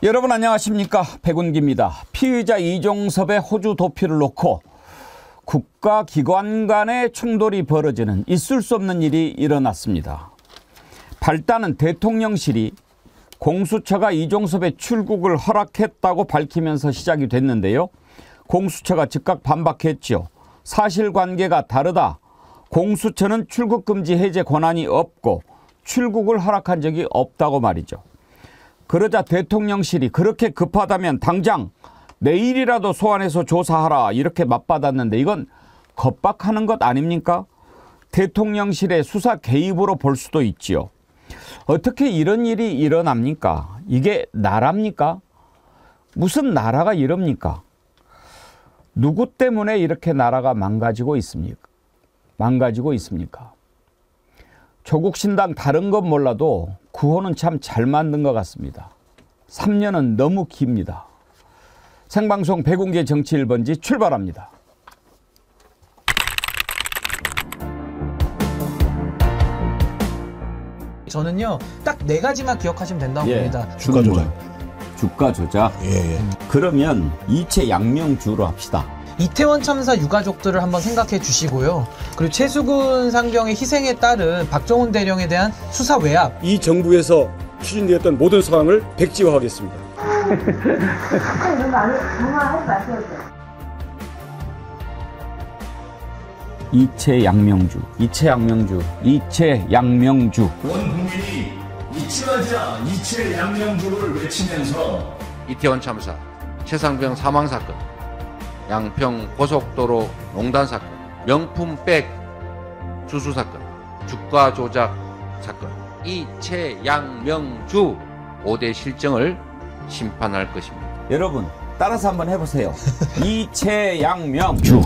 여러분 안녕하십니까, 백운기입니다. 피의자 이종섭의 호주 도피를 놓고 국가기관 간의 충돌이 벌어지는 있을 수 없는 일이 일어났습니다. 발단은 대통령실이 공수처가 이종섭의 출국을 허락했다고 밝히면서 시작이 됐는데요. 공수처가 즉각 반박했죠. 사실관계가 다르다. 공수처는 출국금지 해제 권한이 없고 출국을 허락한 적이 없다고 말이죠. 그러자 대통령실이 그렇게 급하다면 당장 내일이라도 소환해서 조사하라 이렇게 맞받았는데 이건 겁박하는 것 아닙니까? 대통령실의 수사 개입으로 볼 수도 있지요. 어떻게 이런 일이 일어납니까? 이게 나라입니까? 무슨 나라가 이럽니까? 누구 때문에 이렇게 나라가 망가지고 있습니까? 조국 신당 다른 건 몰라도 구호는 참 잘 만든 것 같습니다. 3년은 너무 깁니다. 생방송 백운기의 정치 1번지 출발합니다. 저는요 딱 4가지만 기억하시면 된다고 봅니다. 주가 조작. 주가 조작. 그러면 이체 양명주로 합시다. 이태원 참사 유가족들을 한번 생각해 주시고요. 그리고 최수근 상병의 희생에 따른 박정훈 대령에 대한 수사 외압. 이 정부에서 추진되었던 모든 사항을 백지화하겠습니다. 이체 양명주. 온 국민이 잊지마자 이체 양명주를 외치면서 이태원 참사, 최상병 사망 사건, 양평 고속도로 농단 사건, 명품백 주수 사건, 주가 조작 사건, 이채양명주 5대 실정을 심판할 것입니다. 여러분 따라서 한번 해보세요. 이채양명주.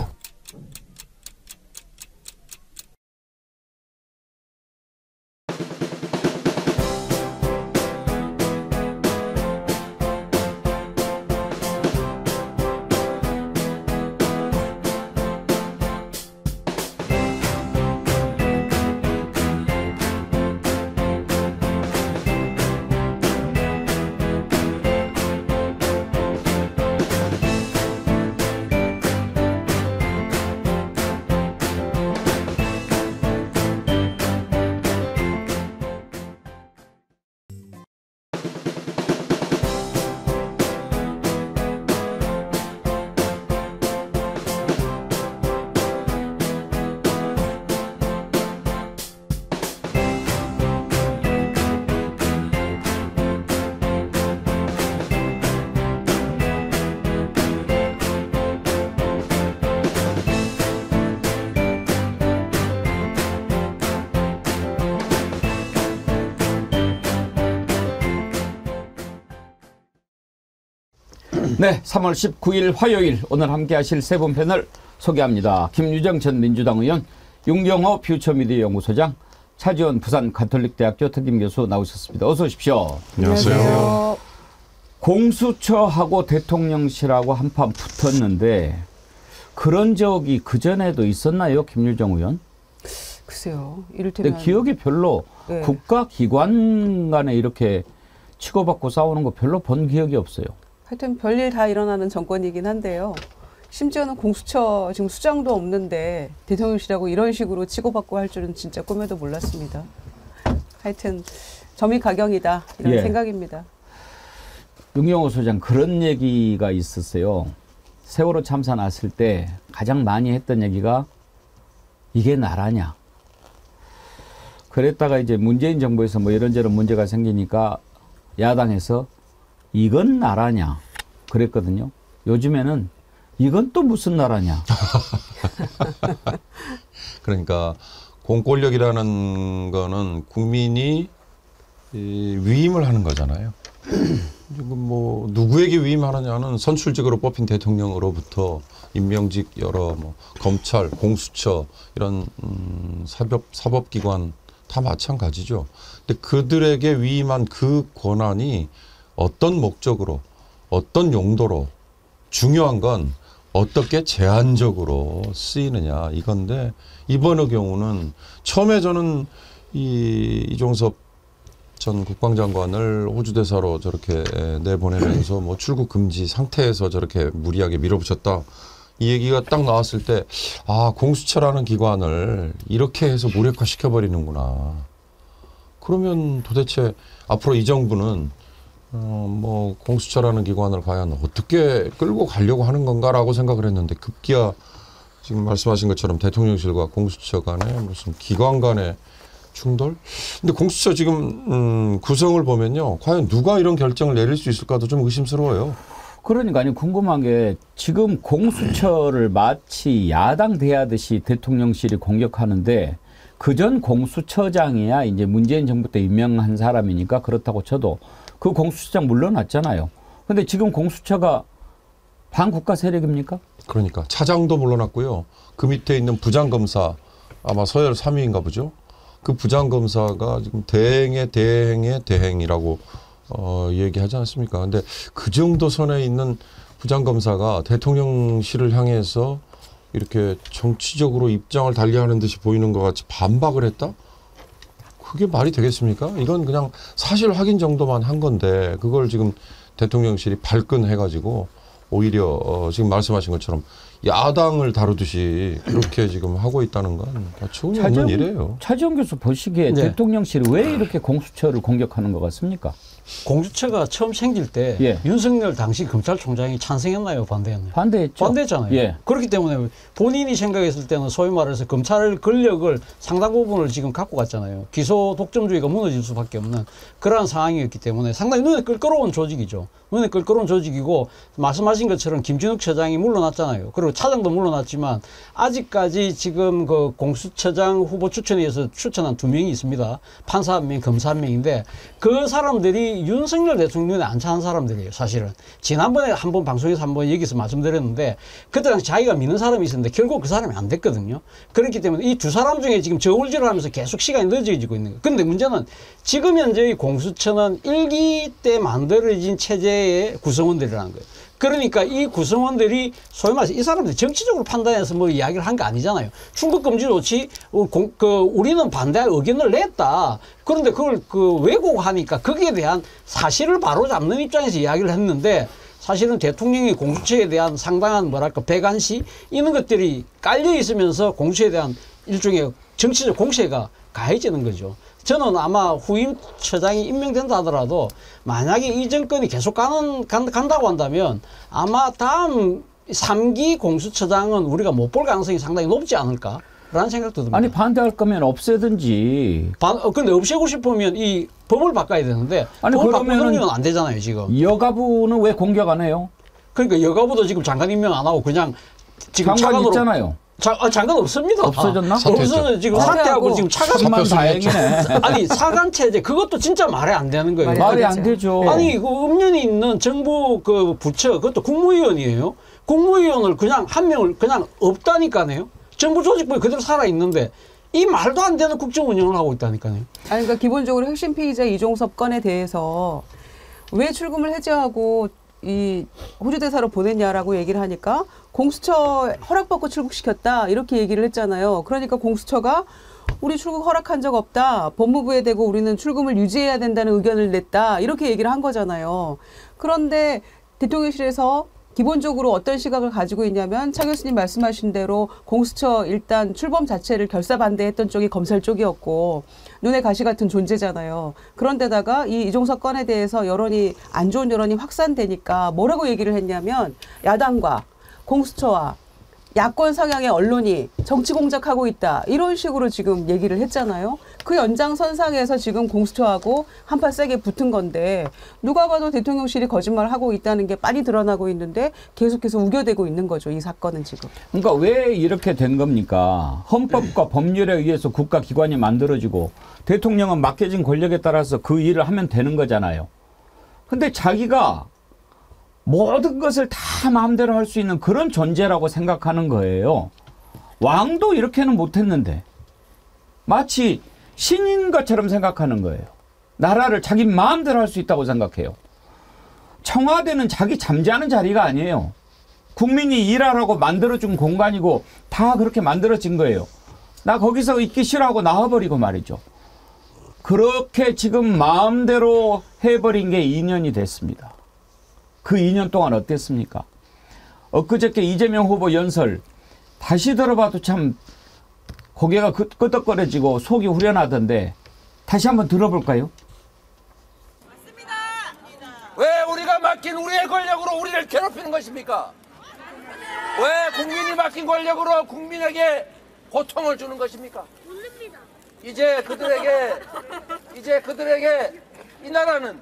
네, 3월 19일 화요일 오늘 함께 하실 세 분 패널 소개합니다. 김유정 전 민주당 의원, 윤경호 퓨처미디어 연구소장, 차지원 부산 가톨릭대학교 특임교수 나오셨습니다. 어서 오십시오. 안녕하세요. 공수처하고 대통령실하고 한판 붙었는데 그런 적이 그전에도 있었나요, 김유정 의원? 글쎄요. 이를테면 근데 기억이 별로 국가기관 간에 이렇게 치고받고 싸우는 거 별로 본 기억이 없어요. 하여튼 별일 다 일어나는 정권이긴 한데요. 심지어는 공수처 지금 수장도 없는데 대통령실하고 이런 식으로 치고받고 할 줄은 진짜 꿈에도 몰랐습니다. 하여튼 점이 가경이다 이런 생각입니다. 윤경호 소장 그런 얘기가 있었어요. 세월호 참사 났을 때 가장 많이 했던 얘기가 이게 나라냐. 그랬다가 이제 문재인 정부에서 뭐 이런저런 문제가 생기니까 야당에서 이건 나라냐 그랬거든요. 요즘에는 이건 또 무슨 나라냐. 그러니까 공권력이라는 거는 국민이 위임을 하는 거잖아요. 뭐 누구에게 위임하느냐는 선출직으로 뽑힌 대통령으로부터 임명직 여러 뭐 검찰, 공수처 이런 사법기관 다 마찬가지죠. 근데 그들에게 위임한 그 권한이 어떤 목적으로, 어떤 용도로, 중요한 건 어떻게 제한적으로 쓰이느냐 이건데, 이번의 경우는 처음에 저는 이종섭 전 국방장관을 호주 대사로 저렇게 내보내면서 뭐 출국 금지 상태에서 저렇게 무리하게 밀어붙였다. 이 얘기가 딱 나왔을 때, 아, 공수처라는 기관을 이렇게 해서 무력화시켜 버리는구나. 그러면 도대체 앞으로 이 정부는 뭐 공수처라는 기관을 과연 어떻게 끌고 가려고 하는 건가라고 생각을 했는데, 급기야 지금 말씀하신 것처럼 대통령실과 공수처 간에 무슨 기관 간의 충돌? 근데 공수처 지금 구성을 보면요, 과연 누가 이런 결정을 내릴 수 있을까도 좀 의심스러워요. 그러니까 아니 궁금한 게 지금 공수처를 마치 야당 대하듯이 대통령실이 공격하는데, 그전 공수처장이야 이제 문재인 정부 때 임명한 사람이니까 그렇다고 쳐도 그 공수처장 물러났잖아요. 근데 지금 공수처가 반국가 세력입니까? 그러니까 차장도 물러났고요. 그 밑에 있는 부장검사, 아마 서열 3위인가 보죠. 그 부장검사가 지금 대행의 대행이라고 얘기하지 않습니까? 근데 그 정도 선에 있는 부장검사가 대통령실을 향해서 이렇게 정치적으로 입장을 달리하는 듯이 보이는 것 같이 반박을 했다? 그게 말이 되겠습니까? 이건 그냥 사실 확인 정도만 한 건데, 그걸 지금 대통령실이 발끈해가지고 오히려 지금 말씀하신 것처럼 야당을 다루듯이 그렇게 지금 하고 있다는 건 처음이 없는 일이에요. 차지원 교수 보시기에 네. 대통령실이 왜 이렇게 공수처를 공격하는 것 같습니까? 공수처가 처음 생길 때 예. 윤석열 당시 검찰총장이 찬성했나요? 반대했나요? 반대했죠. 반대했잖아요. 예. 그렇기 때문에 본인이 생각했을 때는 소위 말해서 검찰 권력을 상당 부분을 지금 갖고 갔잖아요. 기소 독점주의가 무너질 수밖에 없는 그러한 상황이었기 때문에 상당히 눈에 끌끌어온 조직이죠. 눈에 끌끌어온 조직이고, 말씀하신 것처럼 김진욱 처장이 물러났잖아요. 그리고 차장도 물러났지만 아직까지 지금 그 공수처장 후보 추천에 의해서 추천한 2명이 있습니다. 판사 1명, 검사 1명인데 그 사람들이 윤석열 대통령 눈에 안 차는 사람들이에요. 사실은 지난번에 한번 방송에서 한번 여기서 말씀드렸는데, 그때 당시 자기가 믿는 사람이 있었는데 결국 그 사람이 안 됐거든요. 그렇기 때문에 이 두 사람 중에 지금 저울질을 하면서 계속 시간이 늦어지고 있는 거예요. 그런데 문제는 지금 현재의 공수처는 1기 때 만들어진 체제의 구성원들이라는 거예요. 그러니까 이 구성원들이 소위 말해서 이 사람들이 정치적으로 판단해서 뭐 이야기를 한 게 아니잖아요. 충북금지 조치 우리는 반대할 의견을 냈다. 그런데 그걸 왜곡하니까 거기에 대한 사실을 바로잡는 입장에서 이야기를 했는데, 사실은 대통령이 공수처에 대한 상당한 배관시 이런 것들이 깔려 있으면서 공수처에 대한 일종의 정치적 공세가 가해지는 거죠. 저는 아마 후임 처장이 임명된다 하더라도 만약에 이 정권이 계속 간다고 한다면 아마 다음 3기 공수처장은 우리가 못 볼 가능성이 상당히 높지 않을까라는 생각도 듭니다. 아니 반대할 거면 없애든지. 근데 없애고 싶으면 이 법을 바꿔야 되는데, 아니 법을 그러면은 바꾸면 안 되잖아요 지금. 여가부는 왜 공격 안 해요? 그러니까 여가부도 지금 장관 임명 안 하고 그냥 지금 장관 차관으로 있잖아요. 장관 없습니다. 없어졌나? 없어서 지금 사퇴하고 지금 천만 다행이네. 아니 사관 체제 그것도 진짜 말이 안 되는 거예요. 말이 안 되죠. 아니 그 음년이 있는 정부 그 부처, 그것도 국무위원이에요. 국무위원을 그냥 한 명을 그냥 없다니까요. 정부 조직부에 그대로 살아 있는데 이 말도 안 되는 국정 운영을 하고 있다니까요. 아니 그러니까 기본적으로 핵심 피의자 이종섭 건에 대해서 왜 출금을 해제하고 이 호주 대사로 보냈냐라고 얘기를 하니까 공수처 허락받고 출국시켰다 이렇게 얘기를 했잖아요. 그러니까 공수처가 우리 출국 허락한 적 없다. 법무부에 대고 우리는 출금을 유지해야 된다는 의견을 냈다. 이렇게 얘기를 한 거잖아요. 그런데 대통령실에서 기본적으로 어떤 시각을 가지고 있냐면 차 교수님 말씀하신 대로 공수처 일단 출범 자체를 결사 반대했던 쪽이 검찰 쪽이었고 눈에 가시 같은 존재잖아요. 그런데다가 이 이종석 건에 대해서 여론이 안 좋은 여론이 확산되니까 뭐라고 얘기를 했냐면 야당과 공수처와 야권 성향의 언론이 정치 공작하고 있다. 이런 식으로 지금 얘기를 했잖아요. 그 연장선상에서 지금 공수처하고 한판 세게 붙은 건데 누가 봐도 대통령실이 거짓말을 하고 있다는 게 많이 드러나고 있는데 계속해서 우겨대고 있는 거죠. 이 사건은 지금. 그러니까 왜 이렇게 된 겁니까? 헌법과 법률에 의해서 국가기관이 만들어지고 대통령은 맡겨진 권력에 따라서 그 일을 하면 되는 거잖아요. 근데 자기가 모든 것을 다 마음대로 할 수 있는 그런 존재라고 생각하는 거예요. 왕도 이렇게는 못했는데 마치 신인 것처럼 생각하는 거예요. 나라를 자기 마음대로 할 수 있다고 생각해요. 청와대는 자기 잠자는 자리가 아니에요. 국민이 일하라고 만들어준 공간이고 다 그렇게 만들어진 거예요. 나 거기서 있기 싫어하고 나와버리고 말이죠. 그렇게 지금 마음대로 해버린 게 2년이 됐습니다. 그 2년 동안 어땠습니까? 엊그저께 이재명 후보 연설 다시 들어봐도 참 고개가 끄덕거려지고 속이 후련하던데 다시 한번 들어볼까요? 왜 우리가 맡긴 우리의 권력으로 우리를 괴롭히는 것입니까? 왜 국민이 맡긴 권력으로 국민에게 고통을 주는 것입니까? 이제 그들에게 이 나라는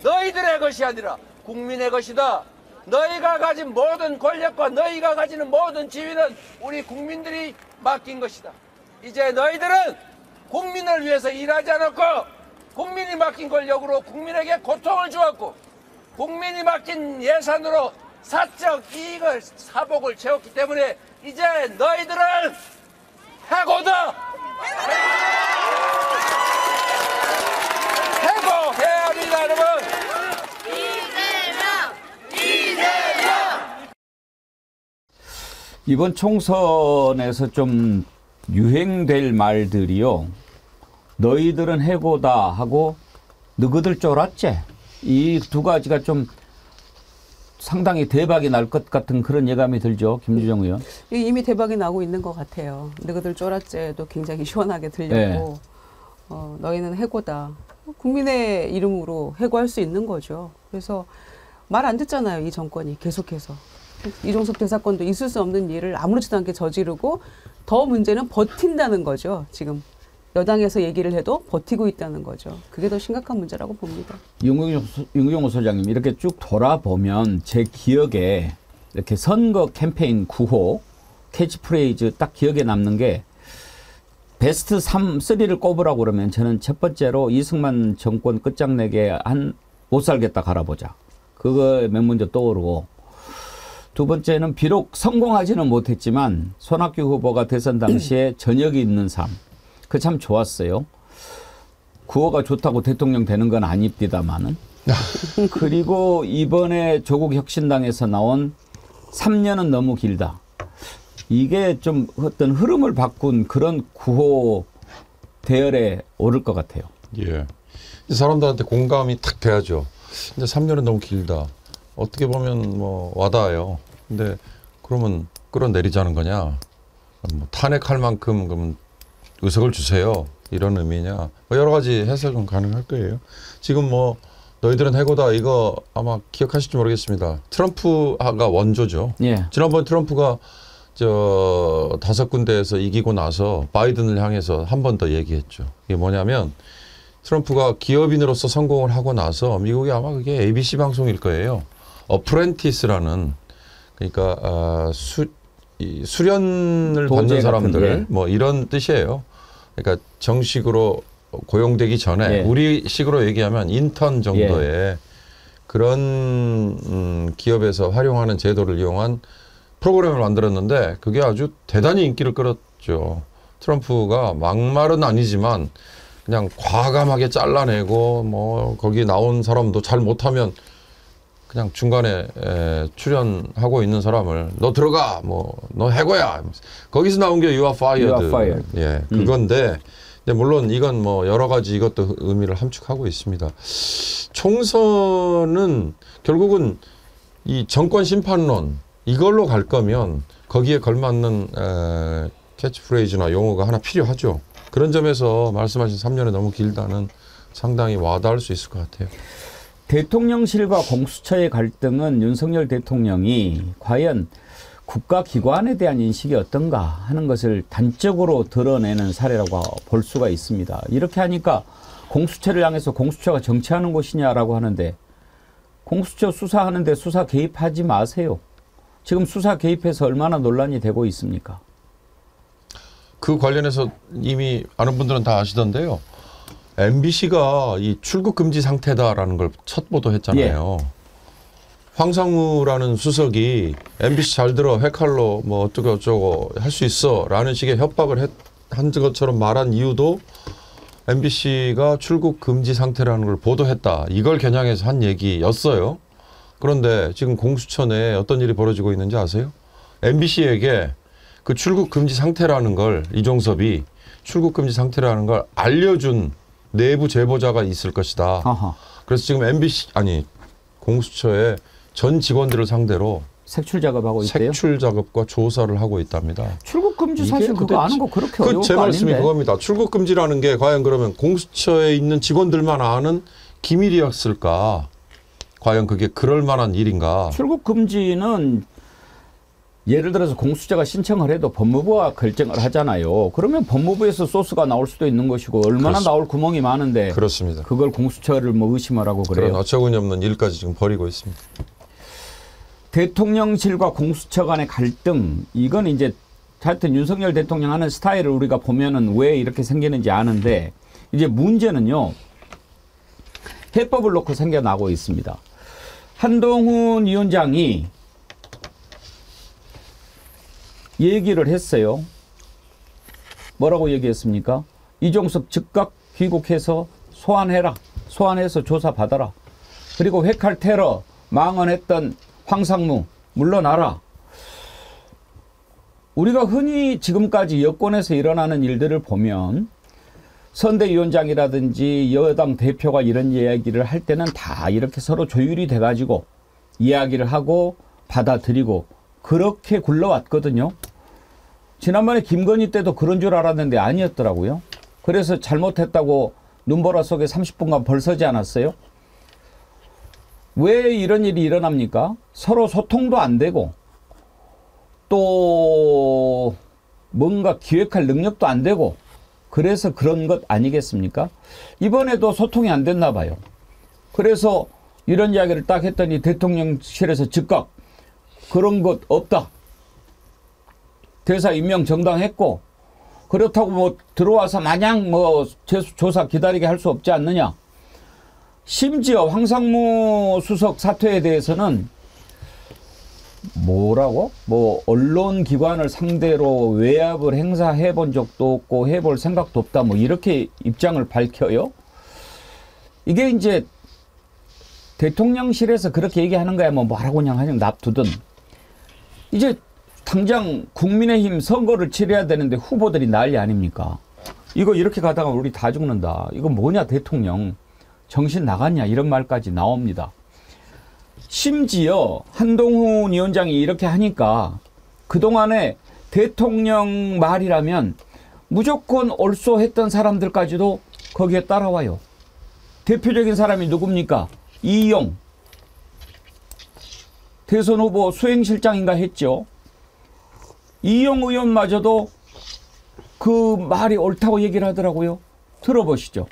너희들의 것이 아니라 국민의 것이다. 너희가 가진 모든 권력과 너희가 가지는 모든 지위는 우리 국민들이 맡긴 것이다. 이제 너희들은 국민을 위해서 일하지 않았고 국민이 맡긴 권력으로 국민에게 고통을 주었고 국민이 맡긴 예산으로 사적 이익을 사복을 채웠기 때문에 이제 너희들은 해고다. 해고해야 합니다, 여러분. 이번 총선에서 좀 유행될 말들이요. 너희들은 해고다 하고 너희들 쫄았지. 이 두 가지가 좀 상당히 대박이 날 것 같은 그런 예감이 들죠. 김유정 의원. 이미 대박이 나고 있는 것 같아요. 너희들 쫄았제도 굉장히 시원하게 들렸고 네. 너희는 해고다. 국민의 이름으로 해고할 수 있는 거죠. 그래서 말 안 듣잖아요. 이 정권이 계속해서. 이종섭 대사건도 있을 수 없는 일을 아무렇지도 않게 저지르고 더 문제는 버틴다는 거죠. 지금 여당에서 얘기를 해도 버티고 있다는 거죠. 그게 더 심각한 문제라고 봅니다. 윤경호 소장님 이렇게 쭉 돌아보면 제 기억에 이렇게 선거 캠페인 구호 캐치프레이즈 딱 기억에 남는 게 베스트 3를 꼽으라고 그러면 저는 첫 번째로 이승만 정권 끝장내게 한 못 살겠다 갈아보자. 그거 몇 문제 떠오르고 두 번째는 비록 성공하지는 못했지만 손학규 후보가 대선 당시에 저녁이 있는 삶. 그 참 좋았어요. 구호가 좋다고 대통령 되는 건 아닙니다만은. 그리고 이번에 조국혁신당에서 나온 3년은 너무 길다. 이게 좀 어떤 흐름을 바꾼 그런 구호 대열에 오를 것 같아요. 예. 이 사람들한테 공감이 탁 돼야죠. 근데 3년은 너무 길다. 어떻게 보면 뭐 와닿아요. 근데 그러면 끌어내리자는 거냐? 뭐 탄핵할 만큼 그러면 의석을 주세요. 이런 의미냐? 뭐 여러 가지 해석은 가능할 거예요. 지금 뭐 너희들은 해고다 이거 아마 기억하실지 모르겠습니다. 트럼프가 원조죠. 예. 지난번 트럼프가 저 5군데에서 이기고 나서 바이든을 향해서 한 번 더 얘기했죠. 이게 뭐냐면 트럼프가 기업인으로서 성공을 하고 나서 미국이 아마 그게 ABC 방송일 거예요. 어프렌티스라는 그러니까 수련을 받는 사람들 뭐 이런 뜻이에요. 그러니까 정식으로 고용되기 전에 예. 우리식으로 얘기하면 인턴 정도의 예. 그런 기업에서 활용하는 제도를 이용한 프로그램을 만들었는데 그게 아주 대단히 인기를 끌었죠. 트럼프가 막말은 아니지만 그냥 과감하게 잘라내고 뭐 거기 나온 사람도 잘 못하면 그냥 중간에 출연하고 있는 사람을 너 들어가 뭐 너 해고야 거기서 나온 게 You are fired. You are fired. 예, 그건데 근데 물론 이건 뭐 여러 가지 이것도 의미를 함축하고 있습니다. 총선은 결국은 이 정권 심판론 이걸로 갈 거면 거기에 걸맞는 캐치프레이즈나 용어가 하나 필요하죠. 그런 점에서 말씀하신 3년이 너무 길다는 상당히 와닿을 수 있을 것 같아요. 대통령실과 공수처의 갈등은 윤석열 대통령이 과연 국가기관에 대한 인식이 어떤가 하는 것을 단적으로 드러내는 사례라고 볼 수가 있습니다. 이렇게 하니까 공수처를 향해서 공수처가 정치하는 곳이냐라고 하는데 공수처 수사하는데 수사 개입하지 마세요. 지금 수사 개입해서 얼마나 논란이 되고 있습니까? 그 관련해서 이미 아는 분들은 다 아시던데요. MBC가 이 출국 금지 상태다라는 걸 첫 보도했잖아요. 예. 황상무라는 수석이 MBC 잘 들어 회칼로 뭐 어쩌고 저쩌고 할 수 있어라는 식의 협박을 한 것처럼 말한 이유도 MBC가 출국 금지 상태라는 걸 보도했다. 이걸 겨냥해서 한 얘기였어요. 그런데 지금 공수처 내에 어떤 일이 벌어지고 있는지 아세요? MBC에게 그 출국 금지 상태라는 걸 이종섭이 출국 금지 상태라는 걸 알려준 내부 제보자가 있을 것이다. 아하. 그래서 지금 공수처의 전 직원들을 상대로 색출 작업하고 있대요. 색출 작업과 조사를 하고 있답니다. 출국 금지 사실 그거 아는 거 그렇게 어려운 제 거 말씀이 아닌데. 그겁니다. 출국 금지라는 게 과연 그러면 공수처에 있는 직원들만 아는 기밀이었을까? 과연 그게 그럴 만한 일인가? 출국 금지는 예를 들어서 공수처가 신청을 해도 법무부가 결정을 하잖아요. 그러면 법무부에서 소스가 나올 수도 있는 것이고 얼마나 나올 구멍이 많은데 그렇습니다. 그걸 공수처를 뭐 의심하라고 그래요. 그런 어처구니 없는 일까지 지금 벌이고 있습니다. 대통령실과 공수처 간의 갈등, 이건 이제 하여튼 윤석열 대통령 하는 스타일을 우리가 보면은 왜 이렇게 생기는지 아는데, 이제 문제는요, 해법을 놓고 생겨나고 있습니다. 한동훈 위원장이 얘기를 했어요. 뭐라고 얘기했습니까? 이종석 즉각 귀국해서 소환해라. 소환해서 조사받아라. 그리고 회칼 테러 망언했던 황상무 물러나라. 우리가 흔히 지금까지 여권에서 일어나는 일들을 보면 선대위원장이라든지 여당 대표가 이런 이야기를 할 때는 다 이렇게 서로 조율이 돼가지고 이야기를 하고 받아들이고 그렇게 굴러왔거든요. 지난번에 김건희 때도 그런 줄 알았는데 아니었더라고요. 그래서 잘못했다고 눈보라 속에 30분간 벌서지 않았어요? 왜 이런 일이 일어납니까? 서로 소통도 안 되고 또 뭔가 기획할 능력도 안 되고 그래서 그런 것 아니겠습니까? 이번에도 소통이 안 됐나 봐요. 그래서 이런 이야기를 딱 했더니 대통령실에서 즉각 그런 것 없다. 대사 임명 정당했고 그렇다고 뭐 들어와서 마냥 뭐 조사 기다리게 할 수 없지 않느냐. 심지어 황상무 수석 사퇴에 대해서는 뭐라고? 뭐 언론기관을 상대로 외압을 행사해 본 적도 없고 해볼 생각도 없다. 뭐 이렇게 입장을 밝혀요. 이게 이제 대통령실에서 그렇게 얘기하는 거야. 뭐 뭐라고 그냥 납두든. 이제 당장 국민의힘 선거를 치러야 되는데 후보들이 난리 아닙니까? 이거 이렇게 가다가 우리 다 죽는다. 이거 뭐냐 대통령. 정신 나갔냐 이런 말까지 나옵니다. 심지어 한동훈 위원장이 이렇게 하니까 그동안에 대통령 말이라면 무조건 옳소했던 사람들까지도 거기에 따라와요. 대표적인 사람이 누굽니까? 이용. 대선 후보 수행실장인가 했죠. 이용 의원마저도 그 말이 옳다고 얘기를 하더라고요. 들어보시죠.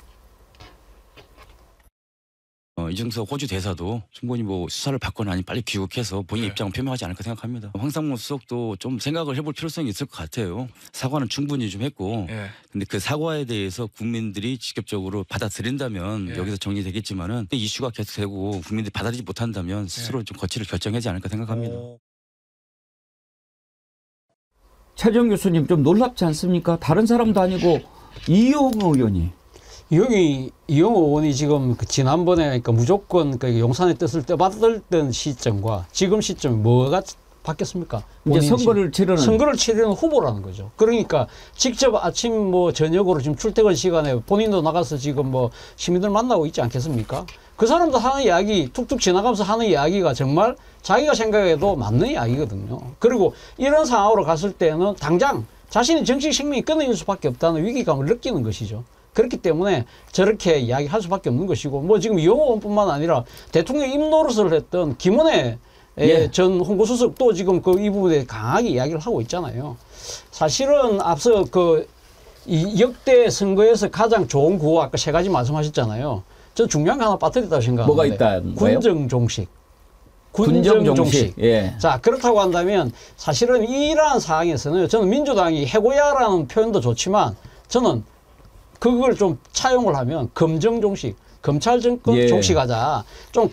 이정석 호주 대사도 충분히 뭐 수사를 받거나 아니면 빨리 귀국해서 본인의 입장을 표명하지 않을까 생각합니다. 황상무 수석도 좀 생각을 해볼 필요성이 있을 것 같아요. 사과는 충분히 좀 했고 근데 그 사과에 대해서 국민들이 직접적으로 받아들인다면 여기서 정리되겠지만은 이슈가 계속되고 국민들이 받아들이지 못한다면 스스로 좀 거취를 결정하지 않을까 생각합니다. 최정 교수님 좀 놀랍지 않습니까? 다른 사람도 아니고 이용 의원이. 이용 의원이 지금 그 지난번에 그러니까 무조건 그 용산의 뜻을 떠받들던 시점과 지금 시점이 뭐가 바뀌었습니까? 이제 선거를 치르는 후보라는 거죠. 그러니까 직접 아침 뭐 저녁으로 지금 출퇴근 시간에 본인도 나가서 지금 뭐 시민들 만나고 있지 않겠습니까? 그 사람도 하는 이야기 툭툭 지나가면서 하는 이야기가 정말 자기가 생각해도 맞는 이야기거든요. 그리고 이런 상황으로 갔을 때는 당장 자신의 정치 생명이 끊어질 수밖에 없다는 위기감을 느끼는 것이죠. 그렇기 때문에 저렇게 이야기할 수밖에 없는 것이고 뭐 지금 이용 의원뿐만 아니라 대통령 입노릇을 했던 김은혜 전 홍보수석도 지금 그 이 부분에 강하게 이야기를 하고 있잖아요. 사실은 앞서 이 역대 선거에서 가장 좋은 구호 아까 3가지 말씀하셨잖아요. 저 중요한 거 하나 빠뜨렸다고 생각하는데. 뭐가 있다? 군정종식. 군정종식. 예. 자, 그렇다고 한다면 사실은 이러한 상황에서는 저는 민주당이 해고야라는 표현도 좋지만 저는 그걸 좀 차용을 하면 검정종식, 검찰 정권 종식하자. 좀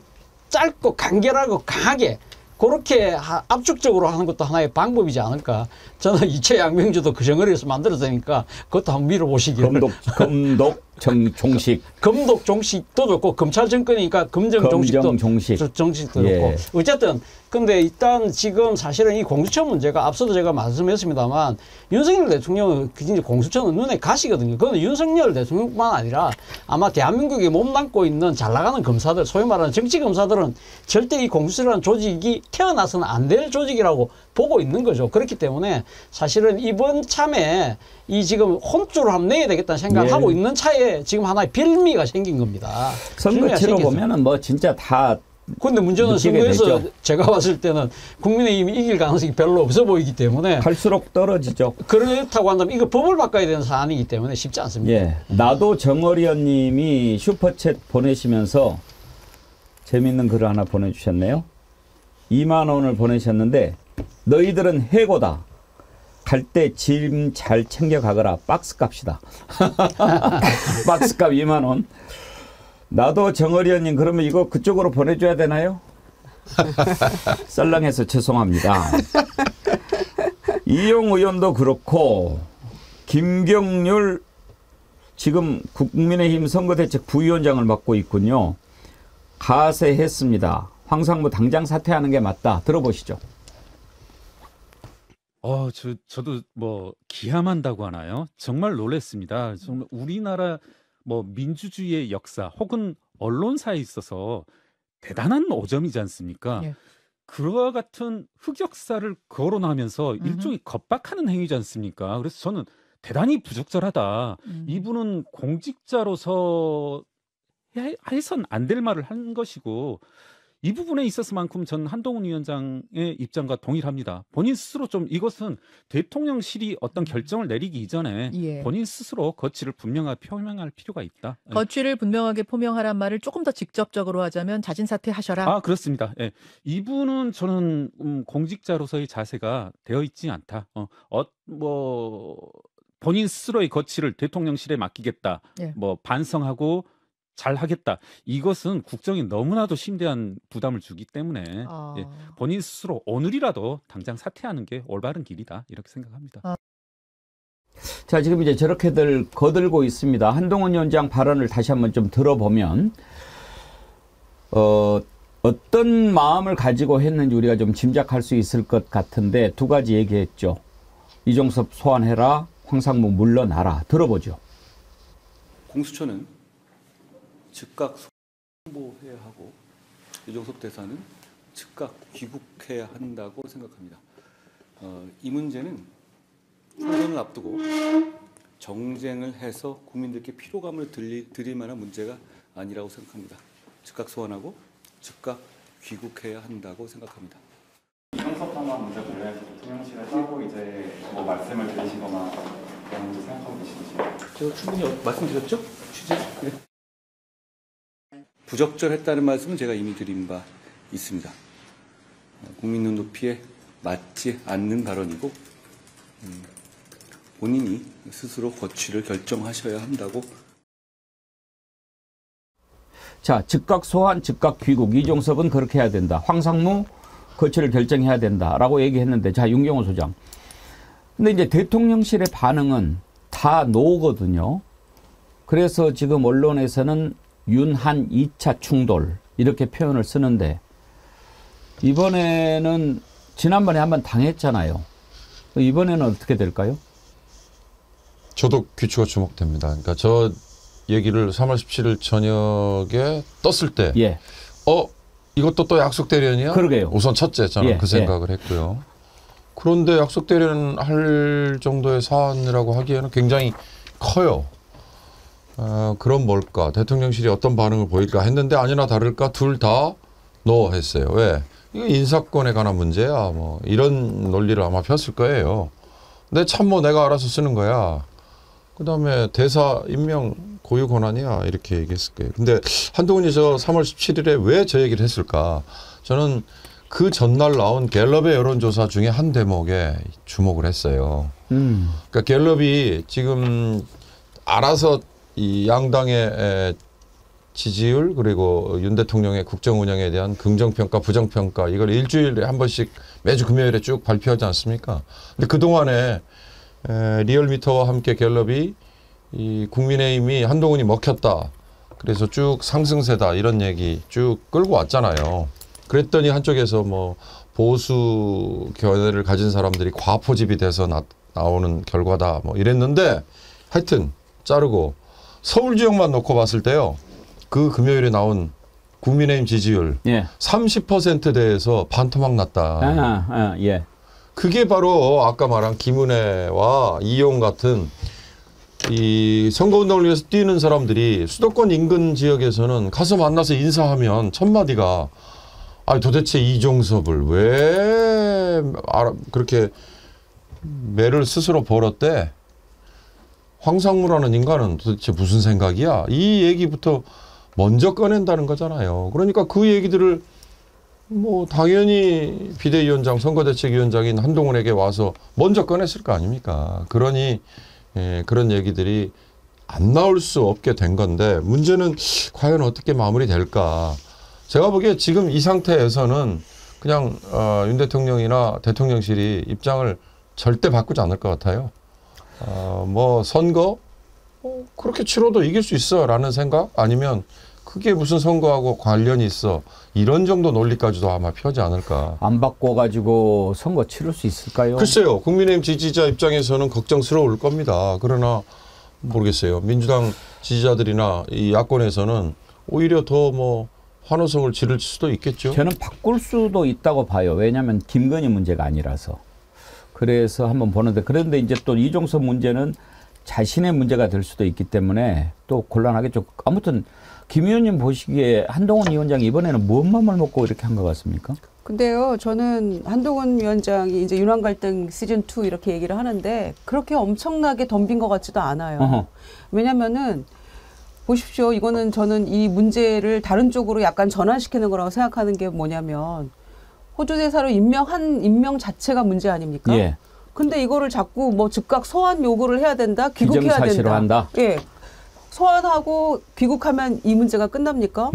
짧고 간결하고 강하게 그렇게 압축적으로 하는 것도 하나의 방법이지 않을까. 저는 이채 양명주도 그 정거리에서 만들어서니까 그것도 한번 밀어보시기를. 검독 종식. 검독 종식도 좋고 검찰 정권이니까 검정 종식도 종식도 예. 좋고 어쨌든 근데 일단 지금 사실은 이 공수처 문제가 앞서도 제가 말씀했습니다만 윤석열 대통령은 이제 공수처는 눈에 가시거든요. 그건 윤석열 대통령뿐만 아니라 아마 대한민국에 몸담고 있는 잘 나가는 검사들, 소위 말하는 정치 검사들은 절대 이 공수처라는 조직이 태어나서는 안 될 조직이라고 보고 있는 거죠. 그렇기 때문에 사실은 이번 참에 이 지금 혼쭐을 한번 내야 되겠다는 생각을 예. 하고 있는 차에 지금 하나의 빌미가 생긴 겁니다. 선거 치러 보면은 뭐 진짜 다. 근데 문제는 선거에서 제가 봤을 때는 국민의힘이 이길 가능성이 별로 없어 보이기 때문에 갈수록 떨어지죠. 그렇다고 한다면 이거 법을 바꿔야 되는 사안이기 때문에 쉽지 않습니다. 예. 나도 정어리언님이 슈퍼챗 보내시면서 재밌는 글을 하나 보내주셨네요. 2만 원을 보내셨는데 너희들은 해고다. 갈 때 짐 잘 챙겨가거라. 박스값이다. 박스값 2만 원. 나도 정어리언님 그러면 이거 그쪽으로 보내줘야 되나요? 썰렁해서 죄송합니다. 이용 의원도 그렇고 김경률 지금 국민의힘 선거대책 부위원장을 맡고 있군요. 가세했습니다. 황상무 당장 사퇴하는 게 맞다. 들어보시죠. 저도 뭐 기함한다고 하나요? 정말 놀랐습니다. 정말 우리나라 뭐 민주주의의 역사 혹은 언론사에 있어서 대단한 오점이지 않습니까? 예. 그와 같은 흑역사를 거론하면서 일종의 겁박하는 행위지 않습니까? 그래서 저는 대단히 부적절하다. 이분은 공직자로서 해선 안 될 말을 한 것이고 이 부분에 있어서만큼 저는 한동훈 위원장의 입장과 동일합니다. 본인 스스로 좀 이것은 대통령실이 어떤 결정을 내리기 이전에 예. 본인 스스로 거취를 분명하게 표명할 필요가 있다. 거취를 분명하게 표명하란 말을 조금 더 직접적으로 하자면 자진 사퇴하셔라. 그렇습니다. 예. 이분은 저는 공직자로서의 자세가 되어 있지 않다. 본인 스스로의 거취를 대통령실에 맡기겠다. 예. 뭐 반성하고 잘 하겠다. 이것은 국정에 너무나도 심대한 부담을 주기 때문에 예, 본인 스스로 오늘이라도 당장 사퇴하는 게 올바른 길이다. 이렇게 생각합니다. 자, 지금 이제 저렇게들 거들고 있습니다. 한동훈 위원장 발언을 다시 한번 좀 들어보면 어떤 마음을 가지고 했는지 우리가 좀 짐작할 수 있을 것 같은데 두 가지 얘기했죠. 이종섭 소환해라. 황상무 물러나라. 들어보죠. 공수처는 즉각 송보해야 하고 이종섭 대사는 즉각 귀국해야 한다고 생각합니다. 이 문제는 총선을 앞두고 정쟁을 해서 국민들께 피로감을 드릴 만한 문제가 아니라고 생각합니다. 즉각 소환하고 즉각 귀국해야 한다고 생각합니다. 이종섭 당한 문제 관련해서 대통령실에 따로 이제 뭐 말씀을 드리시거나 그런 문제 생각하고 계신지? 제가 충분히 말씀드렸죠? 취재. 네. 부적절했다는 말씀은 제가 이미 드린 바 있습니다. 국민 눈높이에 맞지 않는 발언이고 본인이 스스로 거취를 결정하셔야 한다고. 자, 즉각 소환, 즉각 귀국. 이종섭은 그렇게 해야 된다. 황상무 거취를 결정해야 된다라고 얘기했는데, 자, 윤경호 소장. 근데 이제 대통령실의 반응은 다 노거든요. 그래서 지금 언론에서는 윤한 2차 충돌 이렇게 표현을 쓰는데 이번에는 지난번에 한번 당했잖아요. 이번에는 어떻게 될까요? 저도 귀추가 주목됩니다. 그러니까 저 얘기를 3월 17일 저녁에 떴을 때 예. 이것도 또 약속 대련이야? 그러게요. 우선 첫째 저는 예, 그 생각을 했고요. 그런데 약속 대련 할 정도의 사안이라고 하기에는 굉장히 커요. 그럼 뭘까? 대통령실이 어떤 반응을 보일까 했는데 아니나 다를까 둘 다 노 했어요. 왜? 이거 인사권에 관한 문제야. 뭐 이런 논리를 아마 폈을 거예요. 근데 참모 내가 알아서 쓰는 거야. 그다음에 대사 임명 고유 권한이야. 이렇게 얘기했을 거예요. 근데 한동훈이 저 3월 17일에 왜 저 얘기를 했을까? 저는 그 전날 나온 갤럽의 여론조사 중에 한 대목에 주목을 했어요. 그러니까 갤럽이 지금 알아서 이 양당의 지지율 그리고 윤 대통령의 국정 운영에 대한 긍정평가 부정평가 이걸 일주일에 한 번씩 매주 금요일에 쭉 발표하지 않습니까? 근데 그동안에 리얼미터와 함께 갤럽이 이 국민의힘이 한동훈이 먹혔다. 그래서 쭉 상승세다 이런 얘기 쭉 끌고 왔잖아요. 그랬더니 한쪽에서 뭐 보수 견해를 가진 사람들이 과포집이 돼서 나오는 결과다 뭐 이랬는데 하여튼 자르고 서울 지역만 놓고 봤을 때요. 그 금요일에 나온 국민의힘 지지율 30%대에서 반토막 났다. 예. 그게 바로 아까 말한 김은혜와 이용 같은 이 선거운동을 위해서 뛰는 사람들이 수도권 인근 지역에서는 가서 만나서 인사하면 첫 마디가 아 도대체 이종섭을 왜 그렇게 매를 스스로 벌었대? 황상무라는 인간은 도대체 무슨 생각이야? 이 얘기부터 먼저 꺼낸다는 거잖아요. 그러니까 그 얘기들을 뭐 당연히 비대위원장 선거대책위원장인 한동훈에게 와서 먼저 꺼냈을 거 아닙니까? 그러니 그런 얘기들이 안 나올 수 없게 된 건데 문제는 과연 어떻게 마무리될까? 제가 보기에 지금 이 상태에서는 그냥 윤 대통령이나 대통령실이 입장을 절대 바꾸지 않을 것 같아요. 뭐 선거 그렇게 치러도 이길 수 있어라는 생각 아니면 그게 무슨 선거하고 관련이 있어 이런 정도 논리까지도 아마 펴지 않을까. 안 바꿔가지고 선거 치를 수 있을까요? 글쎄요. 국민의힘 지지자 입장에서는 걱정스러울 겁니다. 그러나 모르겠어요. 민주당 지지자들이나 이 야권에서는 오히려 더 뭐 환호성을 지를 수도 있겠죠. 저는 바꿀 수도 있다고 봐요. 왜냐하면 김건희 문제가 아니라서. 그래서 한번 보는데 그런데 이제 또 이종섭 문제는 자신의 문제가 될 수도 있기 때문에 또 곤란하겠죠. 아무튼 김 의원님 보시기에 한동훈 위원장이 이번에는 뭔 맘을 먹고 이렇게 한 것 같습니까? 근데요, 저는 한동훈 위원장이 이제 윤핵 갈등 시즌2 이렇게 얘기를 하는데 그렇게 엄청나게 덤빈 것 같지도 않아요. 왜냐면은 보십시오. 이거는 저는 이 문제를 다른 쪽으로 약간 전환시키는 거라고 생각하는 게 뭐냐면 호주 대사로 임명한 임명 자체가 문제 아닙니까? 예. 근데 이거를 자꾸 뭐 즉각 소환 요구를 해야 된다, 귀국해야 기정사실로 된다. 한다. 예. 소환하고 귀국하면 이 문제가 끝납니까?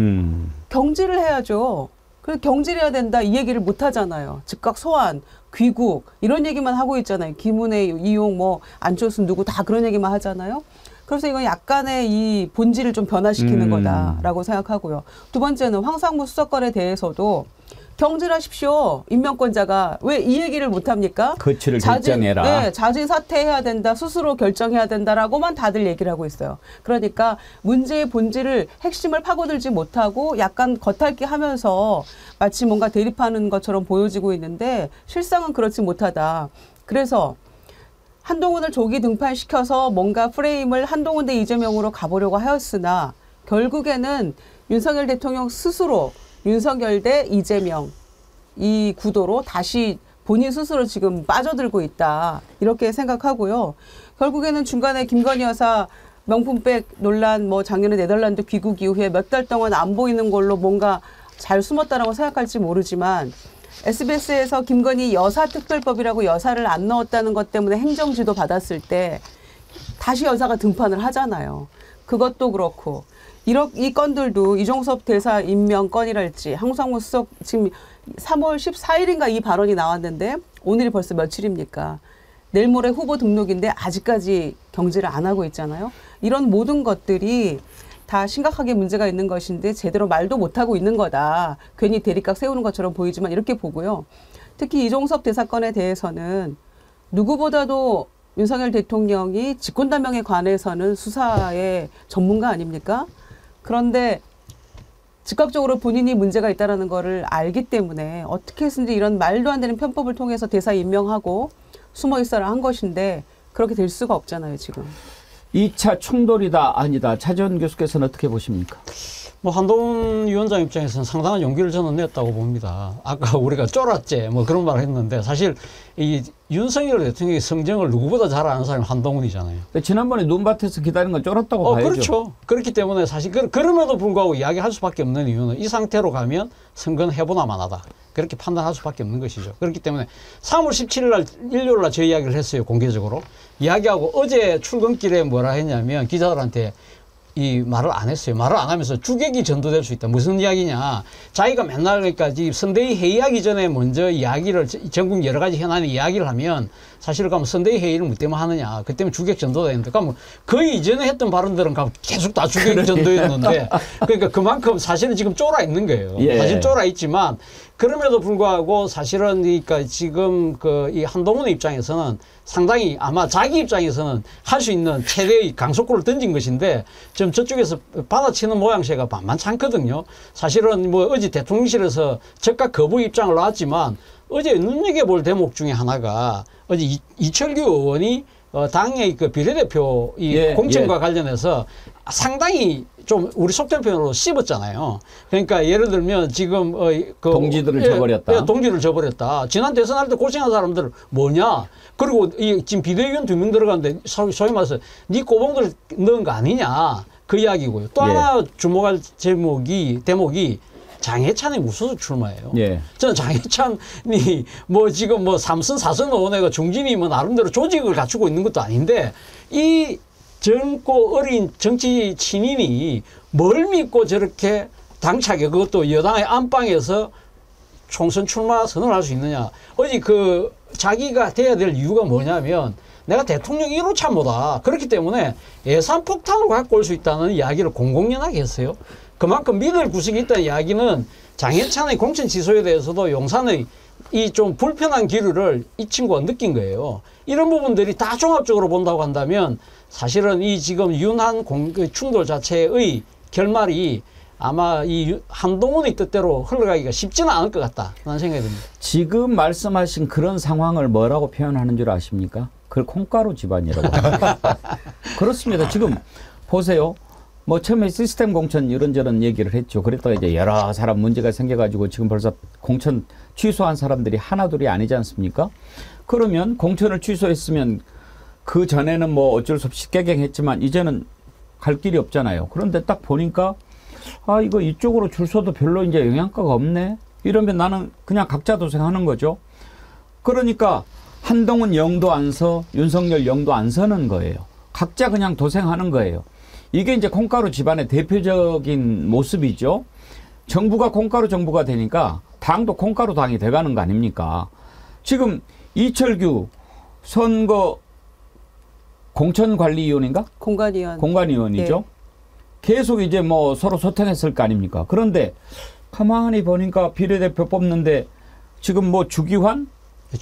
경질을 해야죠. 그래서 경질해야 된다 이 얘기를 못 하잖아요. 즉각 소환, 귀국 이런 얘기만 하고 있잖아요. 김은혜, 이용, 뭐 안철수 누구 다 그런 얘기만 하잖아요. 그래서 이건 약간의 이 본질을 좀 변화시키는 거다라고 생각하고요. 두 번째는 황상무 수석관에 대해서도 경질하십시오. 임명권자가 왜 이 얘기를 못합니까? 거취를 결정해라. 네, 자진 사퇴해야 된다. 스스로 결정해야 된다라고만 다들 얘기를 하고 있어요. 그러니까 문제의 본질을 핵심을 파고들지 못하고 약간 겉핥기 하면서 마치 뭔가 대립하는 것처럼 보여지고 있는데 실상은 그렇지 못하다. 그래서 한동훈을 조기 등판시켜서 뭔가 프레임을 한동훈 대 이재명으로 가보려고 하였으나 결국에는 윤석열 대통령 스스로 윤석열 대 이재명 이 구도로 다시 본인 스스로 지금 빠져들고 있다. 이렇게 생각하고요. 결국에는 중간에 김건희 여사 명품백 논란 뭐 작년에 네덜란드 귀국 이후에 몇 달 동안 안 보이는 걸로 뭔가 잘 숨었다라고 생각할지 모르지만 SBS에서 김건희 여사특별법이라고 여사를 안 넣었다는 것 때문에 행정지도 받았을 때 다시 여사가 등판을 하잖아요. 그것도 그렇고 이 건들도 이종섭 대사 임명 건이랄지 황상무 수석 지금 3월 14일인가 이 발언이 나왔는데 오늘이 벌써 며칠입니까? 내일 모레 후보 등록인데 아직까지 경질을 안 하고 있잖아요. 이런 모든 것들이 다 심각하게 문제가 있는 것인데 제대로 말도 못하고 있는 거다. 괜히 대립각 세우는 것처럼 보이지만 이렇게 보고요. 특히 이종섭 대사건에 대해서는 누구보다도 윤석열 대통령이 직권남용에 관해서는 수사의 전문가 아닙니까? 그런데 즉각적으로 본인이 문제가 있다는 거를 알기 때문에 어떻게 해서든지 이런 말도 안 되는 편법을 통해서 대사 임명하고 숨어 있어라 한 것인데 그렇게 될 수가 없잖아요, 지금. 2차 충돌이다 아니다. 차지원 교수께서는 어떻게 보십니까? 뭐 한동훈 위원장 입장에서는 상당한 용기를 저는 냈다고 봅니다. 아까 우리가 쫄았지 뭐 그런 말을 했는데 사실 이 윤석열 대통령의 성정을 누구보다 잘 아는 사람이 한동훈이잖아요. 지난번에 눈밭에서 기다리는 건 쫄았다고 봐야죠. 그렇죠. 그렇기 때문에 사실 그럼에도 불구하고 이야기할 수밖에 없는 이유는 이 상태로 가면 선거는 해보나 마나다. 그렇게 판단할 수밖에 없는 것이죠. 그렇기 때문에 3월 17일 날 일요일 날 저 이야기를 했어요. 공개적으로. 이야기하고 어제 출근길에 뭐라 했냐면 기자들한테 이 말을 안 했어요. 말을 안 하면서 주객이 전도될 수 있다. 무슨 이야기냐. 자기가 맨날 그러니까 선대위 회의하기 전에 먼저 이야기를 전국 여러 가지 현안의 이야기를 하면 사실 그러면 선대위 회의를 뭐 때문에 하느냐. 그 때문에 주객 전도가 되는데 그러면 그 이전에 했던 발언들은 계속 다 주객 전도였는데 그러니까 그만큼 사실은 지금 쫄아 있는 거예요. 예. 사실 쫄아 있지만 그럼에도 불구하고 사실은 그러니까 지금 이 한동훈의 입장에서는 상당히 아마 자기 입장에서는 할 수 있는 최대의 강속구를 던진 것인데 좀 저쪽에서 받아치는 모양새가 만만치 않거든요. 사실은 뭐 어제 대통령실에서 즉각 거부 입장을 놨지만 어제 눈여겨볼 대목 중에 하나가 어제 이철규 의원이 당의 그 비례대표 공천과 관련해서 상당히 좀 우리 속된 표현으로 씹었잖아요. 그러니까 예를 들면 지금 동지들을 저버렸다. 동지를 저버렸다. 지난 대선할 때 고생한 사람들 뭐냐. 그리고 지금 비대위원 2명 들어가는데 소위 말해서 네 꼬봉들 넣은 거 아니냐. 그 이야기고요. 또 하나 주목할 대목이 장해찬의 무소속 출마예요. 저는 장해찬이 뭐 지금 뭐 3선 4선 의원회가 중진이 뭐 나름대로 조직을 갖추고 있는 것도 아닌데 이 젊고 어린 정치 친인이 뭘 믿고 저렇게 당차게 그것도 여당의 안방에서 총선 출마 선언을 할 수 있느냐. 어제 자기가 돼야 될 이유가 뭐냐면 내가 대통령 1호차 뭐다. 그렇기 때문에 예산 폭탄을 갖고 올 수 있다는 이야기를 공공연하게 했어요. 그만큼 믿을 구석이 있다는 이야기는 장해찬의 공천 취소에 대해서도 용산의 이 좀 불편한 기류를 이 친구가 느낀 거예요. 이런 부분들이 다 종합적으로 본다고 한다면 사실은 이 지금 윤한 충돌 자체의 결말이 아마 이 한동훈의 뜻대로 흘러가기가 쉽지는 않을 것 같다는 생각이 듭니다. 지금 말씀하신 그런 상황을 뭐라고 표현하는 줄 아십니까? 그걸 콩가루 집안이라고 합니다. 그렇습니다. 지금 보세요. 뭐 처음에 시스템 공천 이런저런 얘기를 했죠. 그랬다가 이제 여러 사람 문제가 생겨가지고 지금 벌써 공천 취소한 사람들이 하나둘이 아니지 않습니까? 그러면 공천을 취소했으면 그 전에는 뭐 어쩔 수 없이 깨갱했지만 이제는 갈 길이 없잖아요. 그런데 딱 보니까 이거 이쪽으로 줄 서도 별로 이제 영향가가 없네. 이러면 나는 그냥 각자 도생하는 거죠. 그러니까 한동훈 영도 안 서, 윤석열 영도 안 서는 거예요. 각자 그냥 도생하는 거예요. 이게 이제 콩가루 집안의 대표적인 모습이죠. 정부가 콩가루 정부가 되니까 당도 콩가루 당이 돼가는 거 아닙니까? 지금 이철규 선거 공천관리위원인가? 공관위원이죠. 네. 계속 이제 뭐 서로 소통했을 거 아닙니까? 그런데 가만히 보니까 비례대표 뽑는데 지금 뭐 주기환?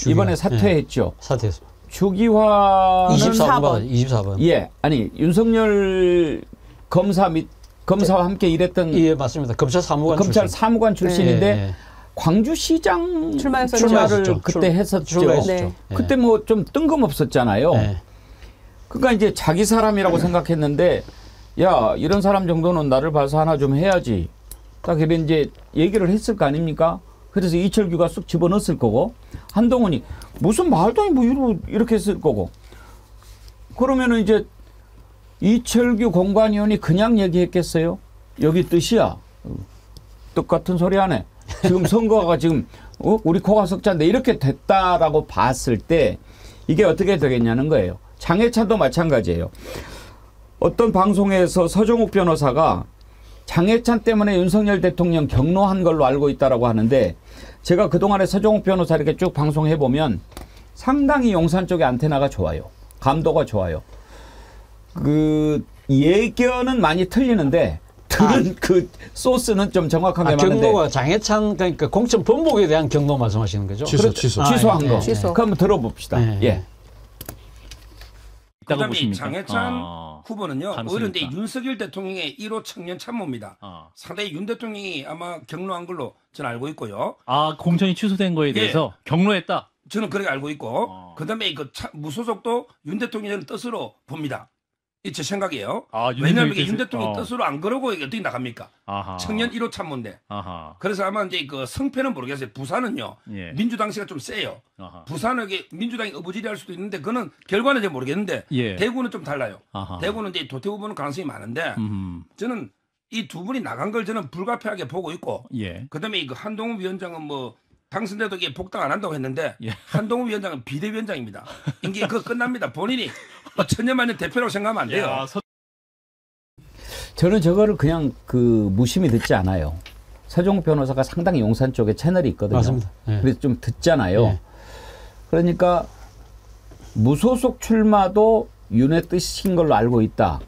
이번에 사퇴했죠. 사퇴했습니다. 주기환은 24번. 예, 아니 윤석열 검사와 함께 일했던 예, 맞습니다. 검찰 사무관 출신인데 광주시장 출마를 그때 했었죠. 네. 그때 뭐 좀 뜬금없었잖아요. 그러니까 이제 자기 사람이라고 생각했는데 야, 이런 사람 정도는 나를 봐서 하나 좀 해야지. 딱 이런 이제 얘기를 했을 거 아닙니까? 그래서 이철규가 쑥 집어넣었을 거고 한동훈이 무슨 말도 아니 뭐 이렇게 했을 거고 그러면은 이제 이철규 공관위원이 그냥 얘기했겠어요? 여기 뜻이야. 똑같은 소리 하네. 지금 선거가 지금 우리 코가 석자인데 이렇게 됐다라고 봤을 때 이게 어떻게 되겠냐는 거예요. 장해찬도 마찬가지예요. 어떤 방송에서 서정욱 변호사가 장해찬 때문에 윤석열 대통령 경로한 걸로 알고 있다라고 하는데 제가 그동안에 서정욱 변호사 이렇게 쭉 방송해 보면 상당히 용산 쪽의 안테나가 좋아요. 감도가 좋아요. 그 예견은 많이 틀리는데 들은 그 소스는 좀 정확하게 맞는데 경로가 장해찬 그러니까 공천 번복에 대한 경로 말씀하시는 거죠? 취소한 거. 그럼 한번 들어봅시다. 예. 그다음에 장해찬 후보는요. 그런데 윤석열 대통령의 1호 청년 참모입니다. 상당히 윤 대통령이 아마 경로한 걸로 저는 알고 있고요. 공천이 취소된 거에 대해서 경로했다. 저는 그렇게 알고 있고 그다음에 무소속도 윤 대통령의 뜻으로 봅니다. 이 제 생각이에요. 왜냐하면 윤 대통령 뜻으로 안 그러고 이게 어떻게 나갑니까? 청년 1호 참모인데. 그래서 아마 이제 그 성패는 모르겠어요. 부산은요. 민주당시가 좀 세요. 부산은 민주당이 어부지리할 수도 있는데 그거는 결과는 잘 모르겠는데 대구는 좀 달라요. 대구는 이제 도태 후보는 가능성이 많은데 저는 이 두 분이 나간 걸 저는 불가피하게 보고 있고 그다음에 그 한동훈 위원장은 뭐 당선돼도 이게 복당 안 한다고 했는데 한동훈 위원장은 비대위원장입니다. 이게 그거 끝납니다. 본인이 천년만년 대표라고 생각하면 안 돼요. 저는 저거를 그냥 그 무심히 듣지 않아요. 서정욱 변호사가 상당히 용산 쪽에 채널이 있거든요. 맞습니다. 예. 그래서 좀 듣잖아요. 예. 그러니까 무소속 출마도 윤의 뜻인 걸로 알고 있다.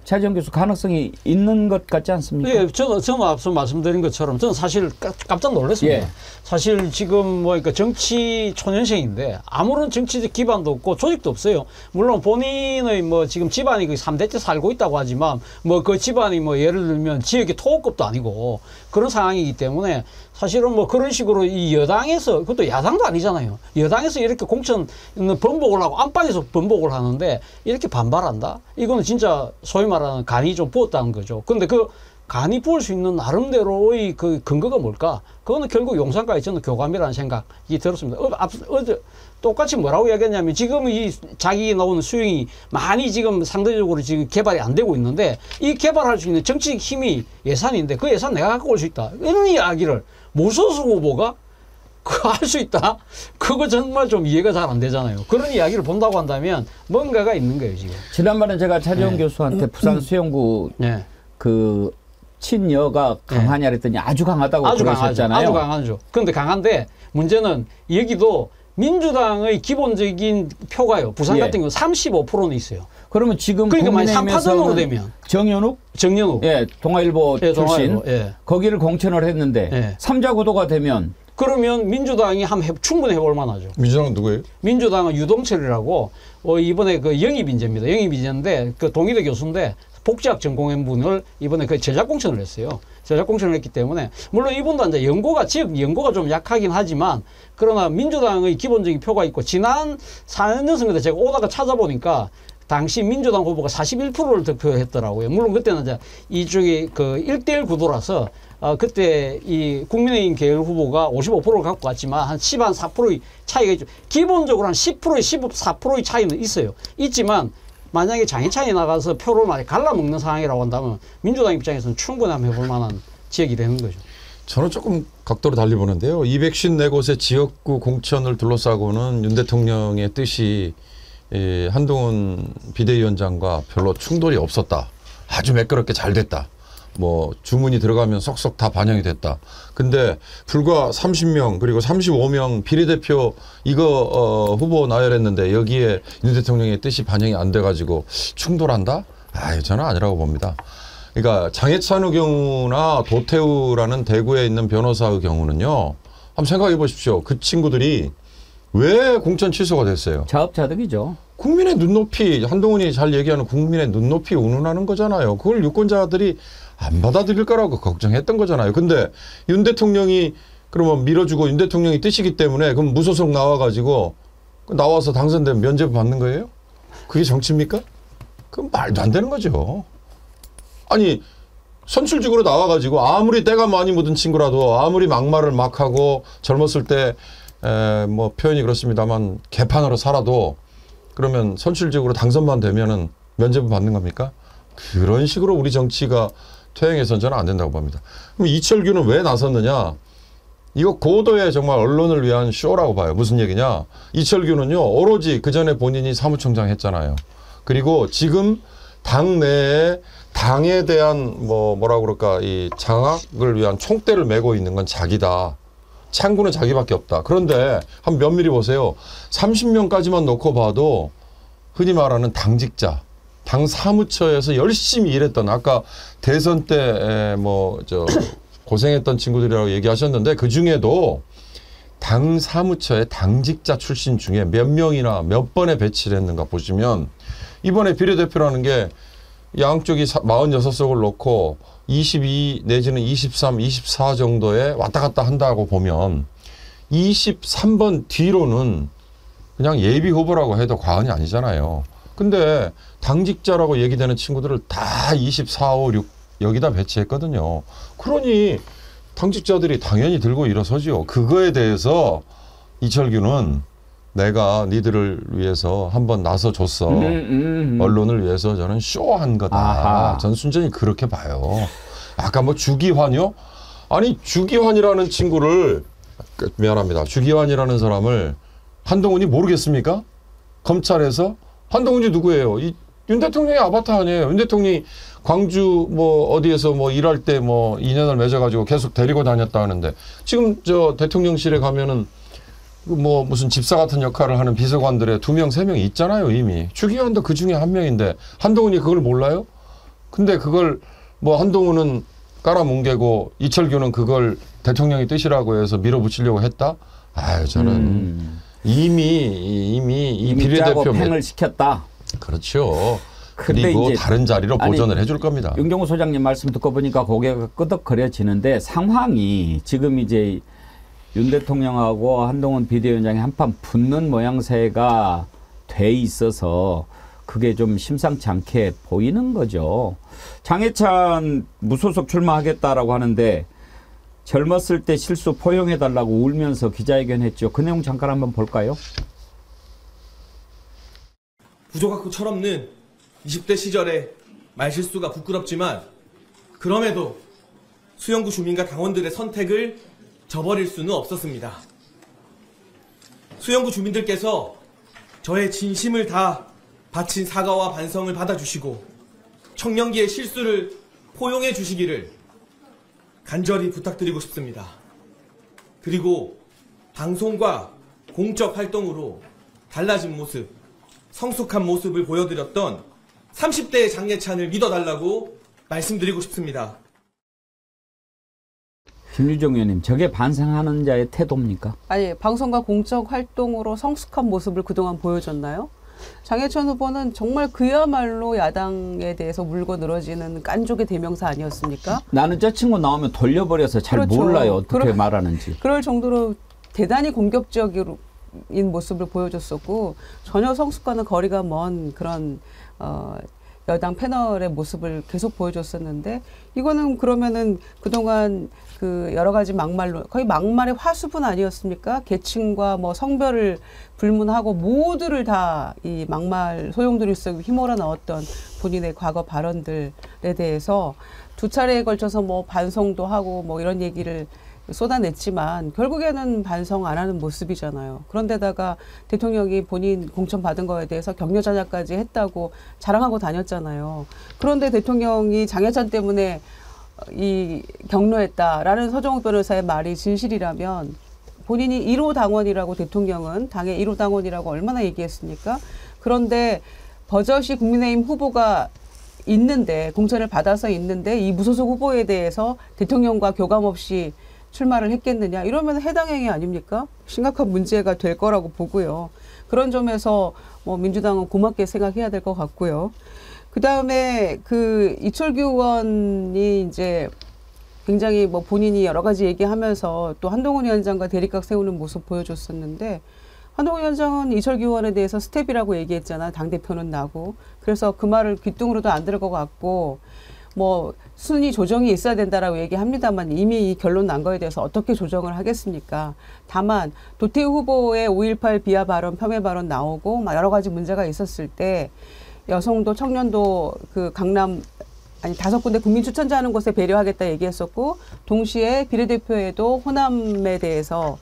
차지원 교수 가능성이 있는 것 같지 않습니까? 예, 저는 앞서 말씀드린 것처럼 저는 사실 깜짝 놀랐습니다. 예. 사실 지금 뭐 그러니까 정치 초년생인데 아무런 정치적 기반도 없고 조직도 없어요. 물론 본인의 뭐 지금 집안이 그 3대째 살고 있다고 하지만 뭐 그 집안이 뭐 예를 들면 지역의 토호급도 아니고 그런 상황이기 때문에 사실은 뭐 그런 식으로 이 여당에서 그것도 야당도 아니잖아요. 여당에서 이렇게 공천 번복을 하고 안방에서 번복을 하는데 이렇게 반발한다? 이거는 진짜 소위 말하는 간이 좀 부었다는 거죠. 근데 그 간이 부을 수 있는 나름대로의 그 근거가 뭘까? 그거는 결국 용산과의 저는 교감이라는 생각이 들었습니다. 어제 똑같이 뭐라고 이야기했냐면 지금 이 자기 나오는 수용이 많이 지금 상대적으로 지금 개발이 안 되고 있는데 이 개발할 수 있는 정치적 힘이 예산인데 그 예산 내가 갖고 올 수 있다. 이런 이야기를 무소속 후보가 할 수 있다? 그거 정말 좀 이해가 잘 안 되잖아요. 그런 이야기를 본다고 한다면 뭔가가 있는 거예요, 지금. 지난번에 제가 차지원 교수한테 부산 수영구 그 친여가 강하냐 그랬더니 아주 강하다고 그러셨잖아요. 아주 강하죠. 그런데 강한데 문제는 여기도 민주당의 기본적인 표가요. 부산 같은 경우 35%는 있어요. 그러면 지금 그러니까 만약 3파전으로 되면 정연욱, 예, 동아일보 출신, 동아일보, 예. 거기를 공천을 했는데 3자 구도가 되면 그러면 민주당이 충분히 해볼 만하죠. 민주당은 누구예요? 민주당은 유동철이라고 이번에 그 영입인재입니다. 영입인재인데 그 동의대 교수인데 복지학 전공한 분을 이번에 그 제작 공천을 했어요. 제작 공천을 했기 때문에 물론 이분도 이제 지역 연고가 좀 약하긴 하지만 그러나 민주당의 기본적인 표가 있고 지난 4년 선거 때 제가 오다가 찾아보니까 당시 민주당 후보가 41%를 득표했더라고요. 물론 그때는 이제 이쪽이 그 1대1 구도라서 그때 이 국민의힘 계열 후보가 55%를 갖고 갔지만 한 4%의 차이가 있죠. 기본적으로 한 10%의 14%의 차이는 있어요. 있지만 만약에 장애차이 나가서 표를 많이 갈라먹는 상황이라고 한다면 민주당 입장에서는 충분히 한번 해볼 만한 지역이 되는 거죠. 저는 조금 각도로 달리 보는데요. 254곳의 지역구 공천을 둘러싸고는 윤 대통령의 뜻이 한동훈 비대위원장과 별로 충돌이 없었다. 아주 매끄럽게 잘 됐다. 뭐 주문이 들어가면 쏙쏙 다 반영이 됐다. 근데 불과 30명 그리고 35명 비례대표 이거 후보 나열했는데 여기에 윤 대통령의 뜻이 반영이 안 돼가지고 충돌한다? 저는 아니라고 봅니다. 그러니까 장해찬의 경우나 도태우라는 대구에 있는 변호사의 경우는요. 한번 생각해 보십시오. 그 친구들이 왜 공천 취소가 됐어요? 자업자득이죠. 국민의 눈높이, 한동훈이 잘 얘기하는 국민의 눈높이 운운하는 거잖아요. 그걸 유권자들이 안 받아들일 거라고 걱정했던 거잖아요. 근데 윤 대통령이 그러면 밀어주고 윤 대통령이 뜻이기 때문에 그럼 무소속 나와가지고 나와서 당선되면 면죄부 받는 거예요? 그게 정치입니까? 그건 말도 안 되는 거죠. 아니 선출직으로 나와가지고 아무리 때가 많이 묻은 친구라도 아무리 막말을 막 하고 젊었을 때 뭐 표현이 그렇습니다만 개판으로 살아도 그러면 선출직으로 당선만 되면은 면죄부 받는 겁니까? 그런 식으로 우리 정치가 퇴행해서는 저는 안 된다고 봅니다. 그럼 이철규는 왜 나섰느냐? 이거 고도의 정말 언론을 위한 쇼라고 봐요. 무슨 얘기냐? 이철규는요, 오로지 그 전에 본인이 사무총장 했잖아요. 그리고 지금 당내에 당에 대한 뭐라고 그럴까, 이 장악을 위한 총대를 메고 있는 건 자기다. 창구는 자기밖에 없다. 그런데 한 면밀히 보세요. 30명까지만 놓고 봐도 흔히 말하는 당직자, 당 사무처에서 열심히 일했던 아까 대선 때 고생했던 친구들이라고 얘기하셨는데 그 중에도 당 사무처의 당직자 출신 중에 몇 명이나 몇 번에 배치를 했는가 보시면 이번에 비례대표라는 게 양쪽이 46석을 놓고 22 내지는 23, 24 정도에 왔다 갔다 한다고 보면 23번 뒤로는 그냥 예비 후보라고 해도 과언이 아니잖아요. 근데 당직자라고 얘기되는 친구들을 다 24, 5, 6 여기다 배치했거든요. 그러니 당직자들이 당연히 들고 일어서죠. 그거에 대해서 이철규는 내가 니들을 위해서 한번 나서줬어. 언론을 위해서 저는 쇼한 거다. 아하. 전 순전히 그렇게 봐요. 아까 뭐 주기환이요? 아니 주기환이라는 친구를 미안합니다. 주기환이라는 사람을 한동훈이 모르겠습니까? 검찰에서 한동훈이 누구예요? 이 윤 대통령의 아바타 아니에요. 윤 대통령이 광주 뭐 어디에서 뭐 일할 때 뭐 인연을 맺어가지고 계속 데리고 다녔다 하는데 지금 저 대통령실에 가면은 뭐 무슨 집사 같은 역할을 하는 비서관들의 2명, 3명 있잖아요, 이미. 추기환도 그 중에 한 명인데 한동훈이 그걸 몰라요? 근데 그걸 뭐 한동훈은 깔아뭉개고 이철규는 그걸 대통령의 뜻이라고 해서 밀어붙이려고 했다? 아유, 저는 이미 이 비례대표 팽을 시켰다. 그렇죠. 그리고 이제 다른 자리로 보존을 해줄 겁니다. 윤경호 소장님 말씀 듣고 보니까 고개가 끄덕거려지는데 상황이 지금 이제 윤 대통령하고 한동훈 비대위원장이 한판 붙는 모양새가 돼 있어서 그게 좀 심상치 않게 보이는 거죠. 장해찬 무소속 출마하겠다라고 하는데 젊었을 때 실수 포용해달라고 울면서 기자회견했죠. 그 내용 잠깐 한번 볼까요? 부족하고 철없는 20대 시절에 말실수가 부끄럽지만 그럼에도 수영구 주민과 당원들의 선택을 저버릴 수는 없었습니다. 수영구 주민들께서 저의 진심을 다 바친 사과와 반성을 받아주시고 청년기의 실수를 포용해 주시기를 간절히 부탁드리고 싶습니다. 그리고 방송과 공적 활동으로 달라진 모습, 성숙한 모습을 보여드렸던 30대의 장예찬을 믿어달라고 말씀드리고 싶습니다. 김유정 의원님, 저게 반성하는 자의 태도입니까? 아니, 방송과 공적 활동으로 성숙한 모습을 그동안 보여줬나요? 장해찬 후보는 정말 그야말로 야당에 대해서 물고 늘어지는 깐족의 대명사 아니었습니까? 나는 저 친구 나오면 돌려버려서 잘 그렇죠. 몰라요. 어떻게 말하는지. 그럴 정도로 대단히 공격적인 모습을 보여줬었고 전혀 성숙과는 거리가 먼 그런 여당 패널의 모습을 계속 보여줬었는데 이거는 그러면은 그동안 그 여러 가지 막말로 거의 막말의 화수분 아니었습니까? 계층과 뭐 성별을 불문하고 모두를 다 이 막말 소용돌이 속에 휘몰아 넣었던 본인의 과거 발언들에 대해서 두 차례에 걸쳐서 뭐 반성도 하고 뭐 이런 얘기를 쏟아냈지만 결국에는 반성 안 하는 모습이잖아요. 그런데다가 대통령이 본인 공천 받은 거에 대해서 격려자냐까지 했다고 자랑하고 다녔잖아요. 그런데 대통령이 장해찬 때문에 이 격려했다라는 서정욱 변호사의 말이 진실이라면 본인이 1호 당원이라고 대통령은 당의 1호 당원이라고 얼마나 얘기했습니까? 그런데 버젓이 국민의힘 후보가 있는데 공천을 받아서 있는데 이 무소속 후보에 대해서 대통령과 교감 없이 출마를 했겠느냐 이러면 해당 행위 아닙니까? 심각한 문제가 될 거라고 보고요. 그런 점에서 뭐 민주당은 고맙게 생각해야 될 것 같고요. 그 다음에 그 이철규 의원이 이제 굉장히 뭐 본인이 여러 가지 얘기하면서 또 한동훈 위원장과 대립각 세우는 모습 보여줬었는데 한동훈 위원장은 이철규 의원에 대해서 스텝이라고 얘기했잖아. 당대표는 나고. 그래서 그 말을 귀뚱으로도 안 들을 것 같고 뭐 순위 조정이 있어야 된다라고 얘기합니다만 이미 이 결론 난 거에 대해서 어떻게 조정을 하겠습니까? 다만 도태우 후보의 5.18 비하 발언, 폄훼 발언 나오고 막 여러 가지 문제가 있었을 때 여성도 청년도 그 강남 아니 5군데 국민 추천자 하는 곳에 배려하겠다 얘기했었고 동시에 비례대표에도 호남에 대해서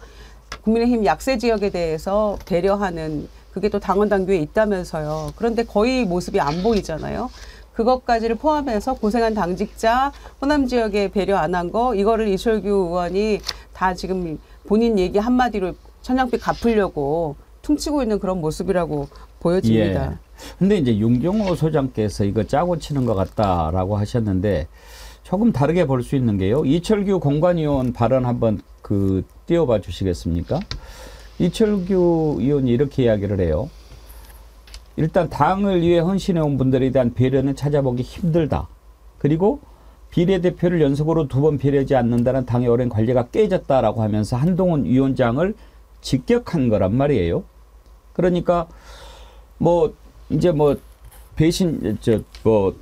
국민의힘 약세 지역에 대해서 배려하는 그게 또 당원 당규에 있다면서요. 그런데 거의 모습이 안 보이잖아요. 그것까지를 포함해서 고생한 당직자 호남 지역에 배려 안 한 거 이거를 이철규 의원이 다 지금 본인 얘기 한마디로 천냥빚 갚으려고 퉁치고 있는 그런 모습이라고 보여집니다. 예. 근데 이제 윤경호 소장께서 이거 짜고 치는 것 같다라고 하셨는데 조금 다르게 볼 수 있는 게요. 이철규 공관위원 발언 한번 그 띄워봐 주시겠습니까? 이철규 의원이 이렇게 이야기를 해요. 일단 당을 위해 헌신해온 분들에 대한 배려는 찾아보기 힘들다. 그리고 비례대표를 연속으로 2번 배려하지 않는다는 당의 오랜 관리가 깨졌다라고 하면서 한동훈 위원장을 직격한 거란 말이에요. 그러니까 뭐 이제 뭐 배신 뭐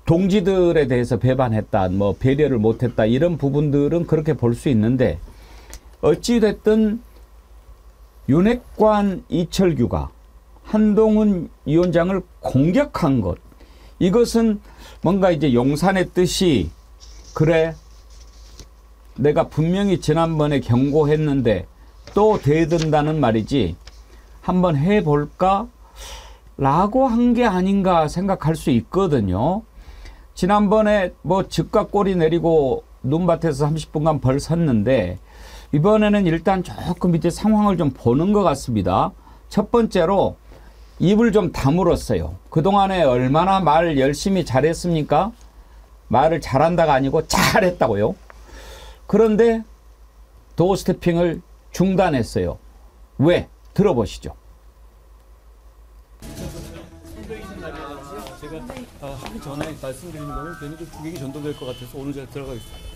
동지들에 대해서 배반했다, 뭐 배려를 못했다 이런 부분들은 그렇게 볼 수 있는데 어찌 됐든 윤핵관 이철규가 한동훈 위원장을 공격한 것 이것은 뭔가 이제 용산의 뜻이 그래 내가 분명히 지난번에 경고했는데 또 대든다는 말이지 한번 해볼까 라고 한 게 아닌가 생각할 수 있거든요. 지난번에 뭐 즉각 꼬리 내리고 눈밭에서 30분간 벌 섰는데 이번에는 일단 조금 이제 상황을 좀 보는 것 같습니다. 첫 번째로 입을 좀 다물었어요. 그동안에 얼마나 말 열심히 잘했습니까? 말을 잘한다가 아니고 잘했다고요. 그런데 도어 스태핑을 중단했어요. 왜? 들어보시죠. 제가 하기 전에 말씀드리는 거는 괜히 좀 주객이 전도될 것 같아서 오늘 제가 들어가겠습니다.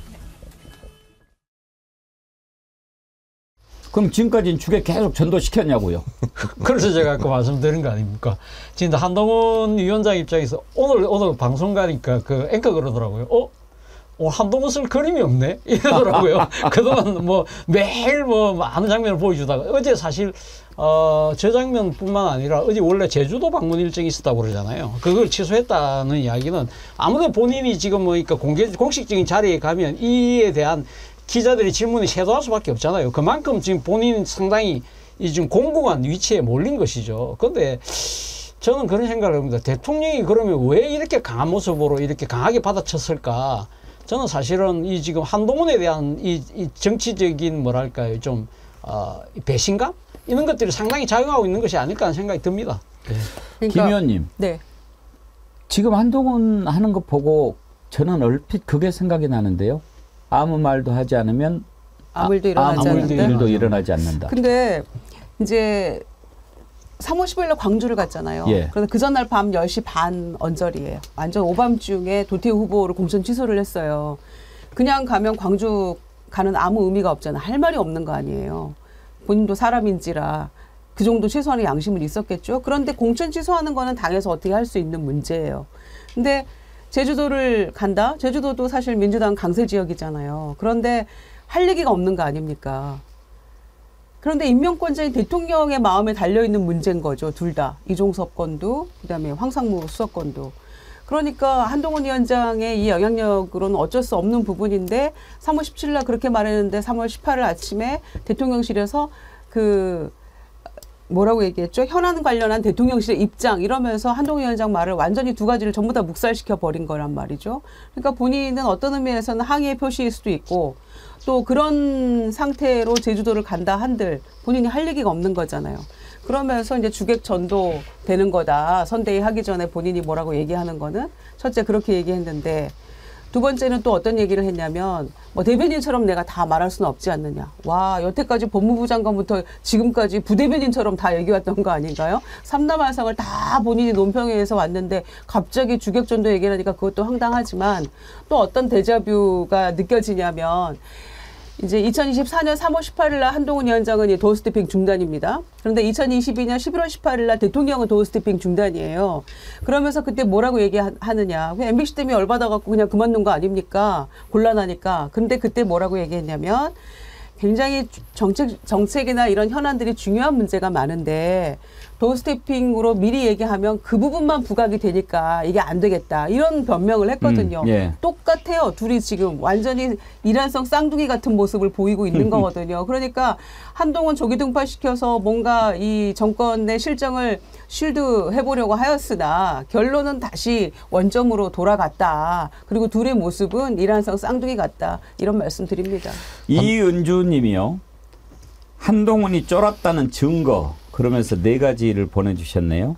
그럼 지금까지는 주객 계속 전도시켰냐고요. 그래서 제가 아까 말씀드린 거 아닙니까? 진짜 한동훈 위원장 입장에서 오늘 방송 가니까 그 앵커 그러더라고요. 한동훈 쓸 그림이 없네? 이러더라고요. 그동안 뭐 매일 뭐 많은 장면을 보여주다가 어제 사실 저 장면뿐만 아니라 어제 원래 제주도 방문 일정이 있었다고 그러잖아요. 그걸 취소했다는 이야기는 아무래도 본인이 지금 뭐 그러니까 공식적인 자리에 가면 이에 대한 기자들이 질문이 쇄도할 수밖에 없잖아요. 그만큼 지금 본인 상당히 지금 공공한 위치에 몰린 것이죠. 그런데 저는 그런 생각을 합니다. 대통령이 그러면 왜 이렇게 강한 모습으로 이렇게 강하게 받아쳤을까? 저는 사실은 이 지금 한동훈에 대한 이 정치적인 뭐랄까요, 좀 배신감 이런 것들이 상당히 작용하고 있는 것이 아닐까 하는 생각이 듭니다. 네. 그러니까, 김 의원님, 네. 지금 한동훈 하는 거 보고 저는 얼핏 그게 생각이 나는데요. 아무 말도 하지 않으면 아무 일도 일어나지 않는다. 근데 이제 3월 15일 날 광주를 갔잖아요. 예. 그런데 그 전날 밤 10시 반 언저리예요. 완전 오밤중에 도태우 후보를 공천 취소를 했어요. 그냥 가면 광주 가는 아무 의미가 없잖아요. 할 말이 없는 거 아니에요. 본인도 사람인지라 그 정도 최소한의 양심은 있었겠죠. 그런데 공천 취소하는 거는 당에서 어떻게 할 수 있는 문제예요. 근데 제주도를 간다? 제주도도 사실 민주당 강세 지역이잖아요. 그런데 할 얘기가 없는 거 아닙니까? 그런데 임명권자인 대통령의 마음에 달려있는 문제인 거죠. 둘 다. 이종섭 건도 그다음에 황상무 수석 건도. 그러니까 한동훈 위원장의 이 영향력으로는 어쩔 수 없는 부분인데 3월 17일 날 그렇게 말했는데 3월 18일 아침에 대통령실에서 뭐라고 얘기했죠? 현안 관련한 대통령실의 입장 이러면서 한동훈 위원장 말을 완전히 두 가지를 전부 다 묵살시켜 버린 거란 말이죠. 그러니까 본인은 어떤 의미에서는 항의의 표시일 수도 있고 또 그런 상태로 제주도를 간다 한들 본인이 할 얘기가 없는 거잖아요. 그러면서 이제 주객 전도 되는 거다. 선대위 하기 전에 본인이 뭐라고 얘기하는 거는 첫째 그렇게 얘기했는데 두 번째는 또 어떤 얘기를 했냐면 뭐 대변인처럼 내가 다 말할 수는 없지 않느냐. 와 여태까지 법무부 장관부터 지금까지 부대변인처럼 다 얘기했던 거 아닌가요? 삼남한상을 다 본인이 논평회에서 왔는데 갑자기 주객전도 얘기를 하니까 그것도 황당하지만 또 어떤 데자뷰가 느껴지냐면 이제 2024년 3월 18일 날 한동훈 위원장은 도어 스태핑 중단입니다. 그런데 2022년 11월 18일 날 대통령은 도어 스태핑 중단이에요. 그러면서 그때 뭐라고 얘기하느냐. MBC 때문에 열받아갖고 그냥 그만둔 거 아닙니까? 곤란하니까. 근데 그때 뭐라고 얘기했냐면 굉장히 정책이나 이런 현안들이 중요한 문제가 많은데 도어 스태핑으로 미리 얘기하면 그 부분만 부각이 되니까 이게 안 되겠다. 이런 변명을 했거든요. 예. 똑같아요. 둘이 지금 완전히 이란성 쌍둥이 같은 모습을 보이고 있는 거거든요. 그러니까 한동훈 조기 등파시켜서 뭔가 이 정권의 실정을 쉴드 해보려고 하였으나 결론은 다시 원점으로 돌아갔다. 그리고 둘의 모습은 이란성 쌍둥이 같다. 이런 말씀 드립니다. 이은주 님이요. 한동훈이 쫄았다는 증거 그러면서 4가지를 보내주셨네요.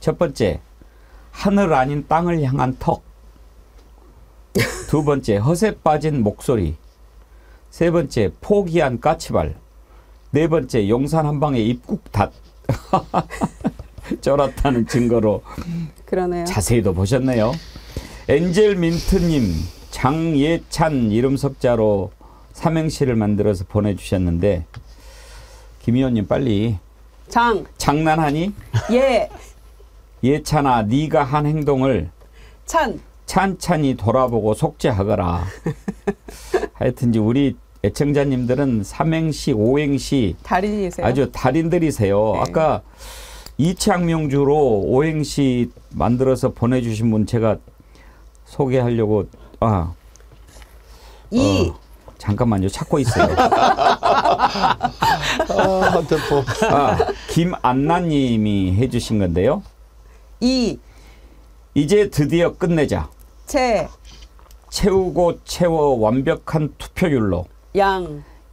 첫 번째, 하늘 아닌 땅을 향한 턱. 두 번째, 허세 빠진 목소리. 세 번째, 포기한 까치발. 네 번째, 용산 한방에 입국 닷. 쫄았다는 증거로 그러네요. 자세히도 보셨네요. 엔젤 민트님, 장예찬 이름 석자로 삼행시를 만들어서 보내주셨는데 김 의원님 빨리 장난하니? 예. 예찬아 네가 한 행동을 찬찬히 돌아보고 속죄하거라. 하여튼 우리 애청자님들은 삼행시 오행시 달인이세요. 아주 달인들이세요. 네. 아까 이창명주로 오행시 만들어서 보내주신 분 제가 소개하려고 잠깐만요. 찾고 있어요. 김안나님이 해주신 건데요. 이. 이제 드디어 끝내자. 채우고 채워 완벽한 투표율로.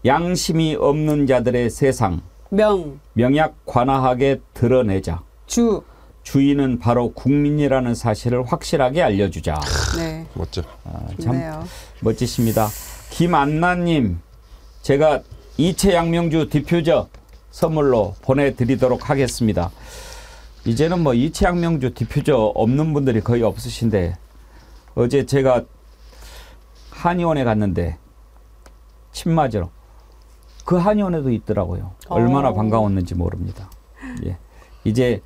양심이 없는 자들의 세상. 명약 관화하게 드러내자. 주인은 바로 국민이라는 사실을 확실하게 알려주자. 네. 멋져. 참 멋지십니다. 김안나님, 제가 이채 양명주 디퓨저 선물로 보내드리도록 하겠습니다. 이제는 뭐 이채 양명주 디퓨저 없는 분들이 거의 없으신데, 어제 제가 한의원에 갔는데 침 맞으러 그 한의원에도 있더라고요. 얼마나 반가웠는지 모릅니다. 예. 이제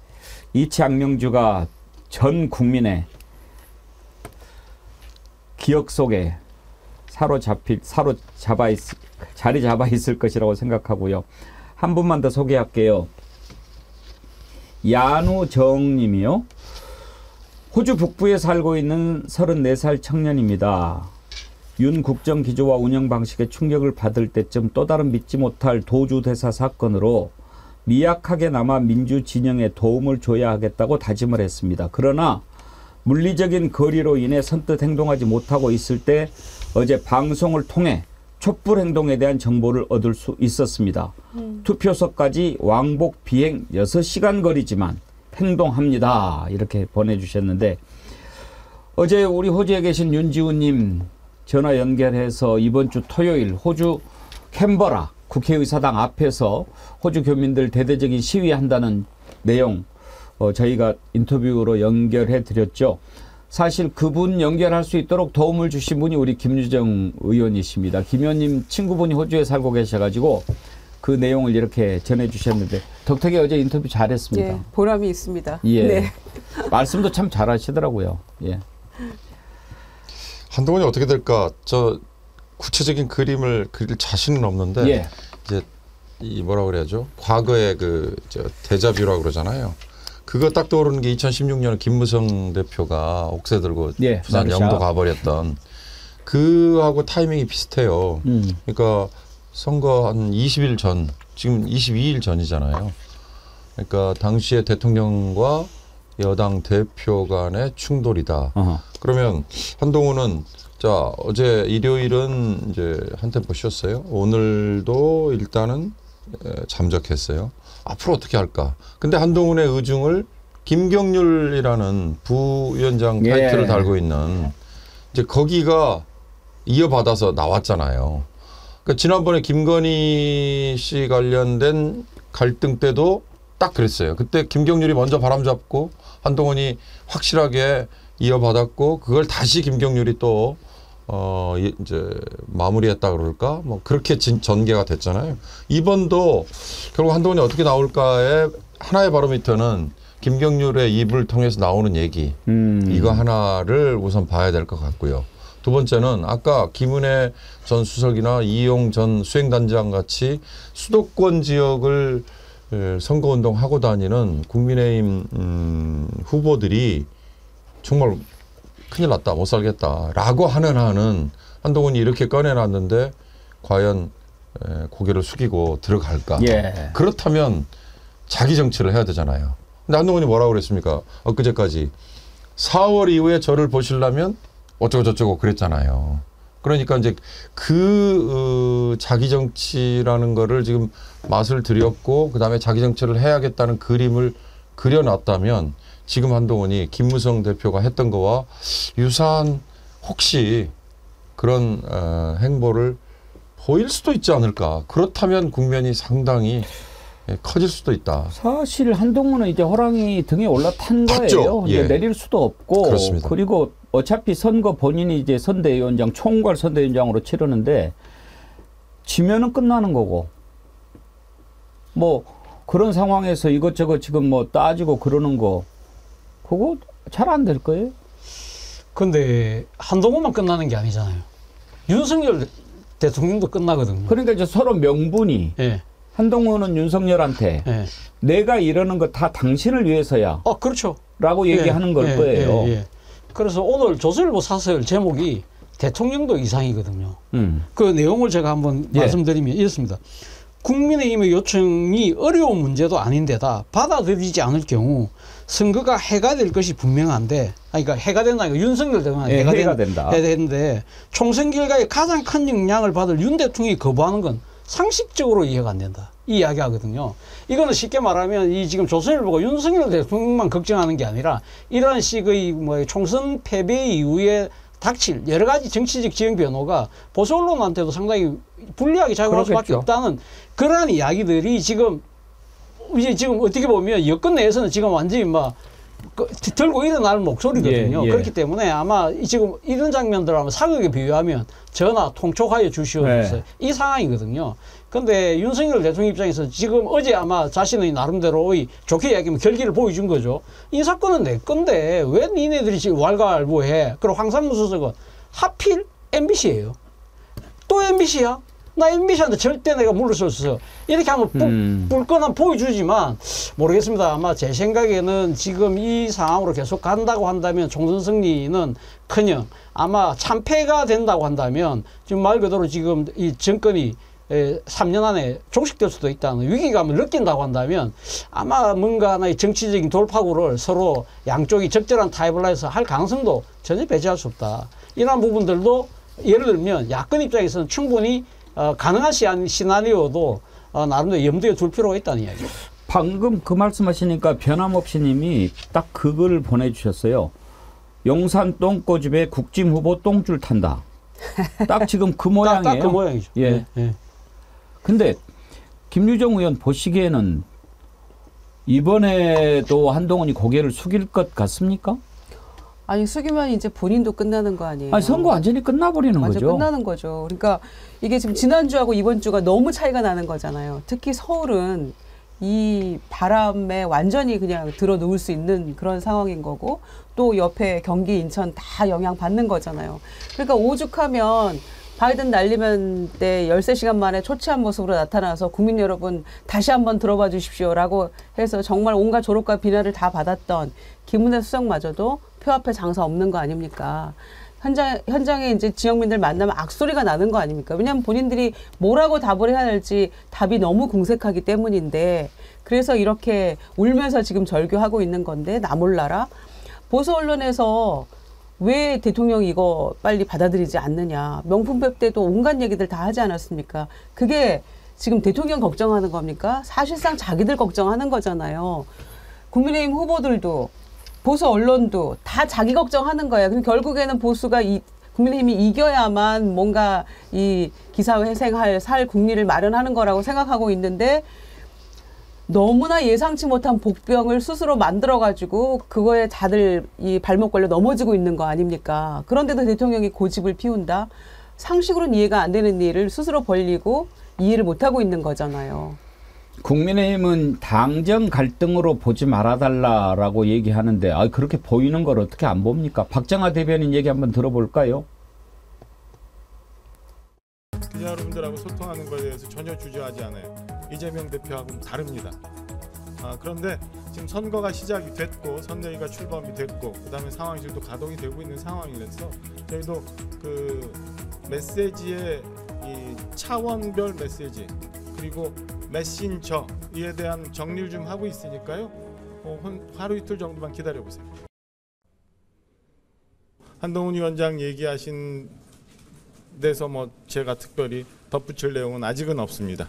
이채 양명주가 전 국민의 기억 속에 자리 잡아 있을 것이라고 생각하고요. 한 분만 더 소개할게요. 야누정 님이요. 호주 북부에 살고 있는 34살 청년입니다. 윤 국정 기조와 운영 방식에 충격을 받을 때쯤 또 다른 믿지 못할 도주대사 사건으로 미약하게나마 민주 진영에 도움을 줘야 하겠다고 다짐을 했습니다. 그러나 물리적인 거리로 인해 선뜻 행동하지 못하고 있을 때 어제 방송을 통해 촛불 행동에 대한 정보를 얻을 수 있었습니다. 투표소까지 왕복 비행 6시간 거리지만 행동합니다. 이렇게 보내주셨는데, 어제 우리 호주에 계신 윤지훈님 전화 연결해서 이번 주 토요일 호주 캔버라 국회의사당 앞에서 호주 교민들 대대적인 시위한다는 내용 저희가 인터뷰로 연결해 드렸죠. 사실 그분 연결할 수 있도록 도움을 주신 분이 우리 김유정 의원이십니다. 김 의원님 친구분이 호주에 살고 계셔가지고 그 내용을 이렇게 전해주셨는데, 덕택이 어제 인터뷰 잘했습니다. 예, 보람이 있습니다. 예. 네. 말씀도 참 잘하시더라고요. 예. 한동훈이 어떻게 될까? 저 구체적인 그림을 그릴 자신은 없는데, 예. 이제 이 뭐라 그래야죠? 과거의 그 데자뷰라고 그러잖아요. 그거 딱 떠오르는 게 2016년에 김무성 대표가 옥새 들고 예, 부산 나르샤. 영도 가버렸던 그하고 타이밍이 비슷해요. 그러니까 선거 한 20일 전, 지금 22일 전이잖아요. 그러니까 당시에 대통령과 여당 대표 간의 충돌이다. 그러면 한동훈은 자, 어제 일요일은 이제 한 템포 쉬었어요. 오늘도 일단은 잠적했어요. 앞으로 어떻게 할까? 근데 한동훈의 의중을 김경률이라는 부위원장 타이틀을 달고 있는 이제 거기가 이어받아서 나왔잖아요. 그러니까 지난번에 김건희 씨 관련된 갈등 때도 딱 그랬어요. 그때 김경률이 먼저 바람 잡고 한동훈이 확실하게 이어받았고, 그걸 다시 김경률이 또 이제 마무리했다 그럴까? 뭐 그렇게 전개가 됐잖아요. 이번도 결국 한동훈이 어떻게 나올까의 하나의 바로미터는 김경률의 입을 통해서 나오는 얘기. 이거 하나를 우선 봐야 될 것 같고요. 두 번째는 아까 김은혜 전 수석이나 이용 전 수행단장 같이 수도권 지역을 선거운동하고 다니는 국민의힘 후보들이 정말 큰일 났다, 못 살겠다라고 하는 한은 한동훈이 이렇게 꺼내놨는데 과연 고개를 숙이고 들어갈까? 예. 그렇다면 자기 정치를 해야 되잖아요. 근데 한동훈이 뭐라고 그랬습니까? 엊그제까지 4월 이후에 저를 보시려면 어쩌고 저쩌고 그랬잖아요. 그러니까 이제 그 자기 정치라는 거를 지금 맛을 들였고, 그다음에 자기 정치를 해야겠다는 그림을 그려놨다면 지금 한동훈이 김무성 대표가 했던 거와 유사한 혹시 그런 행보를 보일 수도 있지 않을까. 그렇다면 국면이 상당히 커질 수도 있다. 사실 한동훈은 이제 호랑이 등에 올라탄 거예요. 예. 내릴 수도 없고. 그렇습니다. 그리고 어차피 선거 본인이 이제 선대위원장, 총괄 선대위원장으로 치르는데 지면은 끝나는 거고. 뭐 그런 상황에서 이것저것 지금 뭐 따지고 그러는 거 그거 잘 안 될 거예요. 근데 한동훈만 끝나는 게 아니잖아요. 윤석열 대통령도 끝나거든요. 그러니까 이제 서로 명분이 예. 한동훈은 윤석열한테 내가 이러는 거 다 당신을 위해서야. 그렇죠. 라고 얘기하는 걸 거예요. 그래서 오늘 조선일보 사설 제목이 대통령도 이상이거든요. 그 내용을 제가 한번 말씀드리면 이렇습니다. 국민의힘의 요청이 어려운 문제도 아닌데다 받아들이지 않을 경우 선거가 해가 될 것이 분명한데, 그러니까 해가 된다니까 윤석열 대통령이 해가 된다. 해야 되는데 총선 결과에 가장 큰 영향을 받을 윤 대통령이 거부하는 건 상식적으로 이해가 안 된다. 이 이야기하거든요. 이거는 쉽게 말하면 이 지금 조선일보가 윤석열 대통령만 걱정하는 게 아니라 이러한 식의 뭐 총선 패배 이후에 닥칠 여러 가지 정치적 지형 변호가 보수 언론한테도 상당히 불리하게 작용할 수밖에 없다는 그러한 이야기들이 지금 이제 지금 어떻게 보면 여권 내에서는 지금 완전히 막 들고 일어날 목소리거든요. 그렇기 때문에 아마 지금 이런 장면들 아마 사극에 비유하면 전화 통촉하여 주시옵소서 이 상황이거든요. 근데 윤석열 대통령 입장에서 지금 어제 아마 자신의 나름대로의 좋게 이야기하면 결기를 보여준 거죠. 이 사건은 내 건데 왜 니네들이 지금 왈가왈부해. 그리고 황상무 수석은 하필 MBC예요. 또 MBC야? 나 MBC한테 절대 내가 물러서서 이렇게 하면 뿔끈한 보여주지만 모르겠습니다. 아마 제 생각에는 지금 이 상황으로 계속 간다고 한다면 총선 승리는 커녕 아마 참패가 된다고 한다면 지금 말 그대로 지금 이 정권이 3년 안에 종식될 수도 있다는 위기감을 느낀다고 한다면 아마 뭔가 하나의 정치적인 돌파구를 서로 양쪽이 적절한 타협을 해서 할 가능성도 전혀 배제할 수 없다. 이러한 부분들도 예를 들면 야권 입장에서는 충분히 가능한 시나리오도 나름대로 염두에 둘 필요가 있다는 이야기입니다. 방금 그 말씀하시니까 변함없이 님이 딱 그걸 보내주셨어요. 용산 똥꼬집에 국짐 후보 똥줄 탄다. 딱 지금 그 모양이에요. 딱 그 모양이죠. 예. 근데 김유정 의원 보시기에는 이번에도 한동훈이 고개를 숙일 것 같습니까? 아니 숙이면 이제 본인도 끝나는 거 아니에요? 아니 선거 완전히 끝나버리는 완전 거죠. 끝나는 거죠. 그러니까 이게 지금 지난주하고 이번 주가 너무 차이가 나는 거잖아요. 특히 서울은 이 바람에 완전히 그냥 들어 누울 수 있는 그런 상황인 거고 또 옆에 경기, 인천 다 영향 받는 거잖아요. 그러니까 오죽하면 바이든 날리면 때 13시간 만에 초췌한 모습으로 나타나서 국민 여러분 다시 한번 들어봐 주십시오라고 해서 정말 온갖 조롱과 비난을 다 받았던 김은혜 수석마저도 표 앞에 장사 없는 거 아닙니까? 현장에 이제 지역민들 만나면 악소리가 나는 거 아닙니까? 왜냐하면 본인들이 뭐라고 답을 해야 할지 답이 너무 궁색하기 때문인데 그래서 이렇게 울면서 지금 절규하고 있는 건데 나 몰라라. 보수 언론에서 왜 대통령이 이거 빨리 받아들이지 않느냐. 명품백 때도 온갖 얘기들 다 하지 않았습니까? 그게 지금 대통령 걱정하는 겁니까? 사실상 자기들 걱정하는 거잖아요. 국민의힘 후보들도 보수 언론도 다 자기 걱정하는 거예요. 그럼 결국에는 보수가 국민의힘이 이겨야만 뭔가 이 기사회생할 살 국리를 마련하는 거라고 생각하고 있는데 너무나 예상치 못한 복병을 스스로 만들어가지고 그거에 다들 이 발목 걸려 넘어지고 있는 거 아닙니까? 그런데도 대통령이 고집을 피운다? 상식으로는 이해가 안 되는 일을 스스로 벌리고 이해를 못하고 있는 거잖아요. 국민의힘은 당정 갈등으로 보지 말아달라라고 얘기하는데 그렇게 보이는 걸 어떻게 안 봅니까? 박정하 대변인 얘기 한번 들어볼까요? 기자 여러분들하고 소통하는 것에 대해서 전혀 주저하지 않아요. 이재명 대표하고는 다릅니다. 그런데 지금 선거가 시작이 됐고 선대위가 출범이 됐고 그다음에 상황이 지금도 가동이 되고 있는 상황이라서 저희도 그 메시지의 이 차원별 메시지 그리고 메신저에 대한 정리를 좀 하고 있으니까요. 하루 이틀 정도만 기다려보세요. 한동훈 위원장 얘기하신 데서 뭐 제가 특별히 덧붙일 내용은 아직은 없습니다.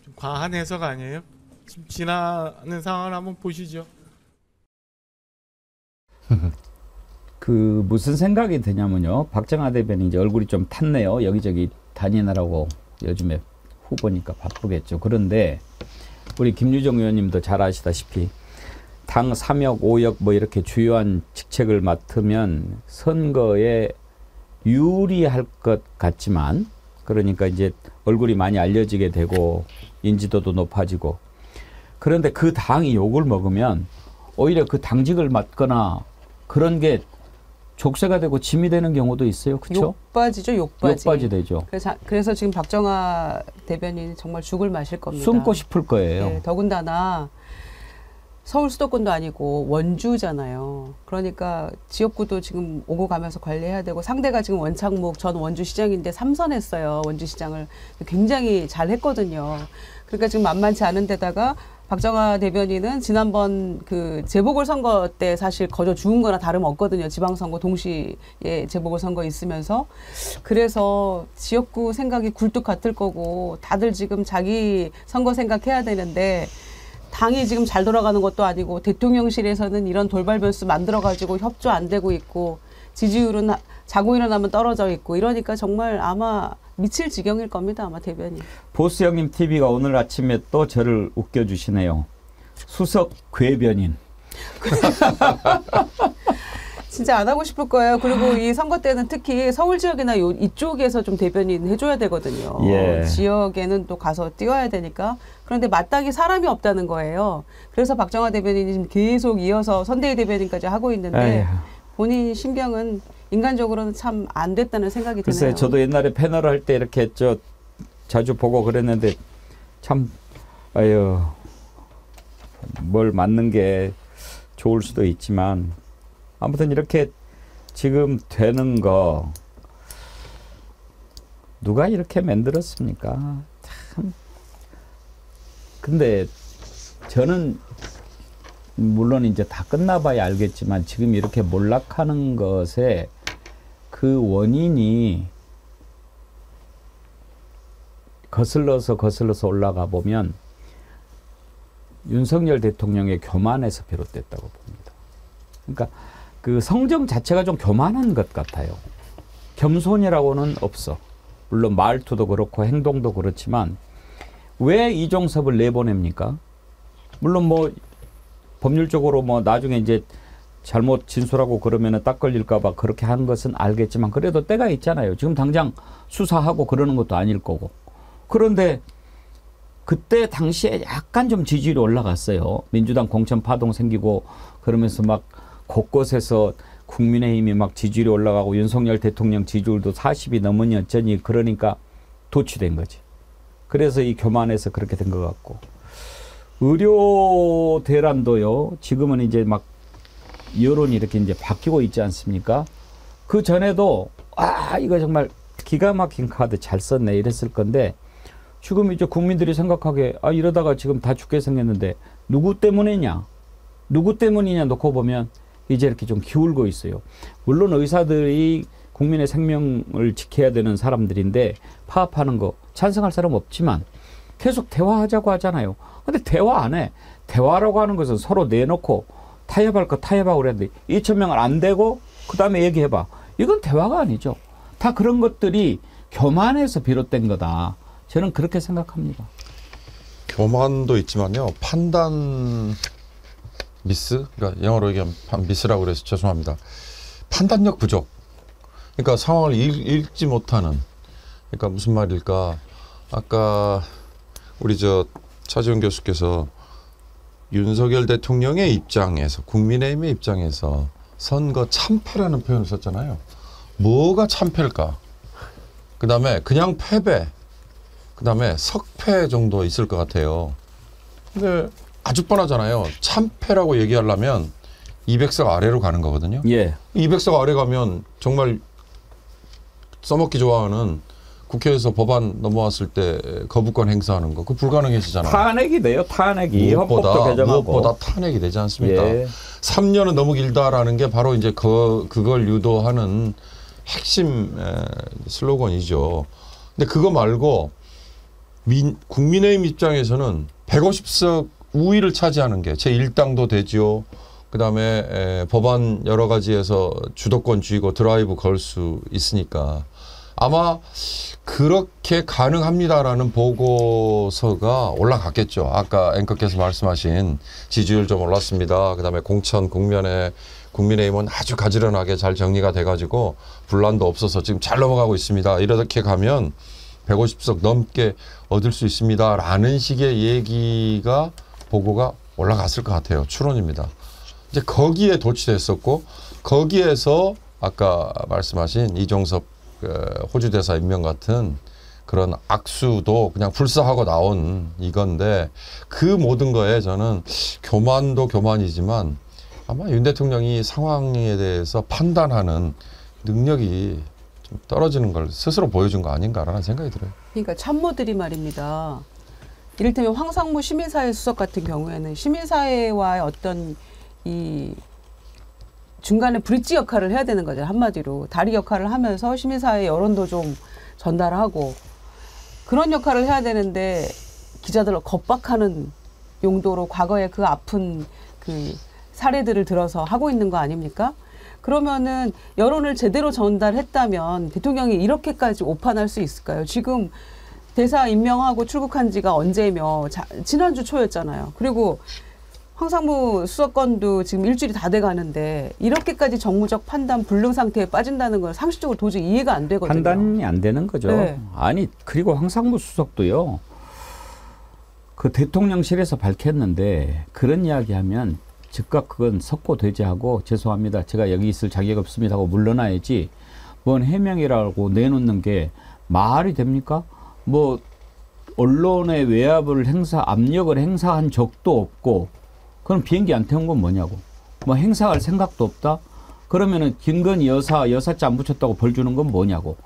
좀 과한 해석 아니에요? 지금 지나는 상황을 한번 보시죠. 그 무슨 생각이 드냐면요. 박정하 대변인 이제 얼굴이 좀 탔네요. 여기저기 다니느라고 요즘에 후보니까 바쁘겠죠. 그런데 우리 김유정 의원님도 잘 아시다시피 당 3역, 5역 뭐 이렇게 주요한 직책을 맡으면 선거에 유리할 것 같지만 그러니까 이제 얼굴이 많이 알려지게 되고 인지도도 높아지고 그런데 그 당이 욕을 먹으면 오히려 그 당직을 맡거나 그런 게 족쇄가 되고 짐이 되는 경우도 있어요. 그렇죠? 욕바지죠. 욕바지. 욕바지 되죠. 그래서 지금 박정하 대변인이 정말 죽을 마실 겁니다. 숨고 싶을 거예요. 네, 더군다나 서울 수도권도 아니고 원주잖아요. 그러니까 지역구도 지금 오고 가면서 관리해야 되고 상대가 지금 원창묵 전 원주시장인데 3선했어요. 원주시장을 굉장히 잘 했거든요. 그러니까 지금 만만치 않은 데다가 박정화 대변인은 지난번 그 재보궐선거 때 사실 거저 죽은 거나 다름없거든요. 지방선거 동시에 재보궐선거 있으면서. 그래서 지역구 생각이 굴뚝 같을 거고 다들 지금 자기 선거 생각해야 되는데 당이 지금 잘 돌아가는 것도 아니고 대통령실에서는 이런 돌발 변수 만들어가지고 협조 안 되고 있고 지지율은 자고 일어나면 떨어져 있고 이러니까 정말 아마 미칠 지경일 겁니다. 아마 대변인. 보스 형님 TV가 오늘 아침에 또 저를 웃겨주시네요. 수석 궤변인. 진짜 안 하고 싶을 거예요. 그리고 이 선거 때는 특히 서울 지역이나 이쪽에서 좀 대변인 해줘야 되거든요. 예. 지역에는 또 가서 뛰어야 되니까. 그런데 마땅히 사람이 없다는 거예요. 그래서 박정화 대변인이 지금 계속 이어서 선대위 대변인까지 하고 있는데 에휴. 본인 신병은 인간적으로는 참 안 됐다는 생각이 드네요. 글쎄 저도 옛날에 패널을 할 때 이렇게 자주 보고 그랬는데 참 아유 뭘 맞는 게 좋을 수도 있지만 아무튼 이렇게 지금 되는 거 누가 이렇게 만들었습니까? 참. 근데 저는 물론 이제 다 끝나봐야 알겠지만 지금 이렇게 몰락하는 것에 그 원인이 거슬러서 올라가 보면 윤석열 대통령의 교만에서 비롯됐다고 봅니다. 그러니까 그 성정 자체가 좀 교만한 것 같아요. 겸손이라고는 없어. 물론 말투도 그렇고 행동도 그렇지만 왜 이종섭을 내보냅니까? 물론 뭐 법률적으로 뭐 나중에 이제 잘못 진술하고 그러면은 딱 걸릴까봐 그렇게 하는 것은 알겠지만 그래도 때가 있잖아요. 지금 당장 수사하고 그러는 것도 아닐 거고. 그런데 그때 당시에 약간 좀 지지율이 올라갔어요. 민주당 공천 파동 생기고 그러면서 막 곳곳에서 국민의힘이 막 지지율이 올라가고 윤석열 대통령 지지율도 40이 넘으니 어쩌니 그러니까 도취된 거지. 그래서 이 교만에서 그렇게 된 것 같고. 의료 대란도요. 지금은 이제 막 여론이 이렇게 이제 바뀌고 있지 않습니까? 그 전에도 이거 정말 기가 막힌 카드 잘 썼네 이랬을 건데 지금 이제 국민들이 생각하기에 이러다가 지금 다 죽게 생겼는데 누구 때문이냐 놓고 보면 이제 이렇게 좀 기울고 있어요. 물론 의사들이 국민의 생명을 지켜야 되는 사람들인데 파업하는 거 찬성할 사람 없지만 계속 대화하자고 하잖아요. 근데 대화 안 해. 대화라고 하는 것은 서로 내놓고 타협할 거 타협하고 그랬는데 2,000명은 안 되고 그 다음에 얘기해봐. 이건 대화가 아니죠. 다 그런 것들이 교만에서 비롯된 거다. 저는 그렇게 생각합니다. 교만도 있지만요. 판단 미스? 그러니까 영어로 얘기하면 미스라고 그래서 죄송합니다. 판단력 부족. 그러니까 상황을 읽지 못하는. 그러니까 무슨 말일까? 아까 우리 차지원 교수께서 윤석열 대통령의 입장에서 국민의힘의 입장에서 선거 참패라는 표현을 썼잖아요. 뭐가 참패일까? 그 다음에 그냥 패배, 그 다음에 석패 정도 있을 것 같아요. 근데 아주 뻔하잖아요. 참패라고 얘기하려면 200석 아래로 가는 거거든요. 예. 200석 아래 가면 정말 써먹기 좋아하는 국회에서 법안 넘어왔을 때 거부권 행사하는 거, 그거 불가능해지잖아요. 탄핵이 돼요, 탄핵이. 헌법도 개정하고. 무엇보다 탄핵이 되지 않습니까? 예. 3년은 너무 길다라는 게 바로 이제 그걸 유도하는 핵심 슬로건이죠. 근데 그거 말고 국민의힘 입장에서는 150석 우위를 차지하는 게 제1당도 되지요. 그다음에 법안 여러 가지에서 주도권 쥐고 드라이브 걸 수 있으니까 아마 그렇게 가능합니다라는 보고서가 올라갔겠죠. 아까 앵커께서 말씀하신 지지율 좀 올랐습니다. 그다음에 공천 국면에 국민의힘은 아주 가지런하게 잘 정리가 돼가지고 분란도 없어서 지금 잘 넘어가고 있습니다. 이렇게 가면 150석 넘게 얻을 수 있습니다라는 식의 얘기가 보고가 올라갔을 것 같아요. 추론입니다. 이제 거기에 도취됐었고 거기에서 아까 말씀하신 이종섭 호주 대사 임명 같은 그런 악수도 그냥 불사하고 나온 이건데 그 모든 거에 저는 교만도 교만이지만 아마 윤 대통령이 상황에 대해서 판단하는 능력이 좀 떨어지는 걸 스스로 보여준 거 아닌가라는 생각이 들어요. 그러니까 참모들이 말입니다. 이를테면 황상무 시민사회 수석 같은 경우에는 시민사회와의 어떤 이 중간에 브릿지 역할을 해야 되는 거죠. 한마디로 다리 역할을 하면서 시민사회 여론도 좀 전달하고 그런 역할을 해야 되는데 기자들을 겁박하는 용도로 과거에 그 아픈 그 사례들을 들어서 하고 있는 거 아닙니까? 그러면은 여론을 제대로 전달했다면 대통령이 이렇게까지 오판할 수 있을까요? 지금 대사 임명하고 출국한 지가 언제며 지난주 초였잖아요. 그리고 황상무 수석건도 지금 일주일이 다 돼가는데 이렇게까지 정무적 판단 불능 상태에 빠진다는 건 상식적으로 도저히 이해가 안 되거든요. 판단이 안 되는 거죠. 네. 아니 그리고 황상무 수석도요. 그 대통령실에서 밝혔는데 그런 이야기하면 즉각 그건 석고대죄하고 죄송합니다. 제가 여기 있을 자격 없습니다 하고 물러나야지 뭔 해명이라고 내놓는 게 말이 됩니까? 뭐 언론의 외압을 압력을 행사한 적도 없고 그럼 비행기 안 태운 건 뭐냐고. 뭐 행사할 생각도 없다? 그러면은 김건희 여사자 안 붙였다고 벌 주는 건 뭐냐고.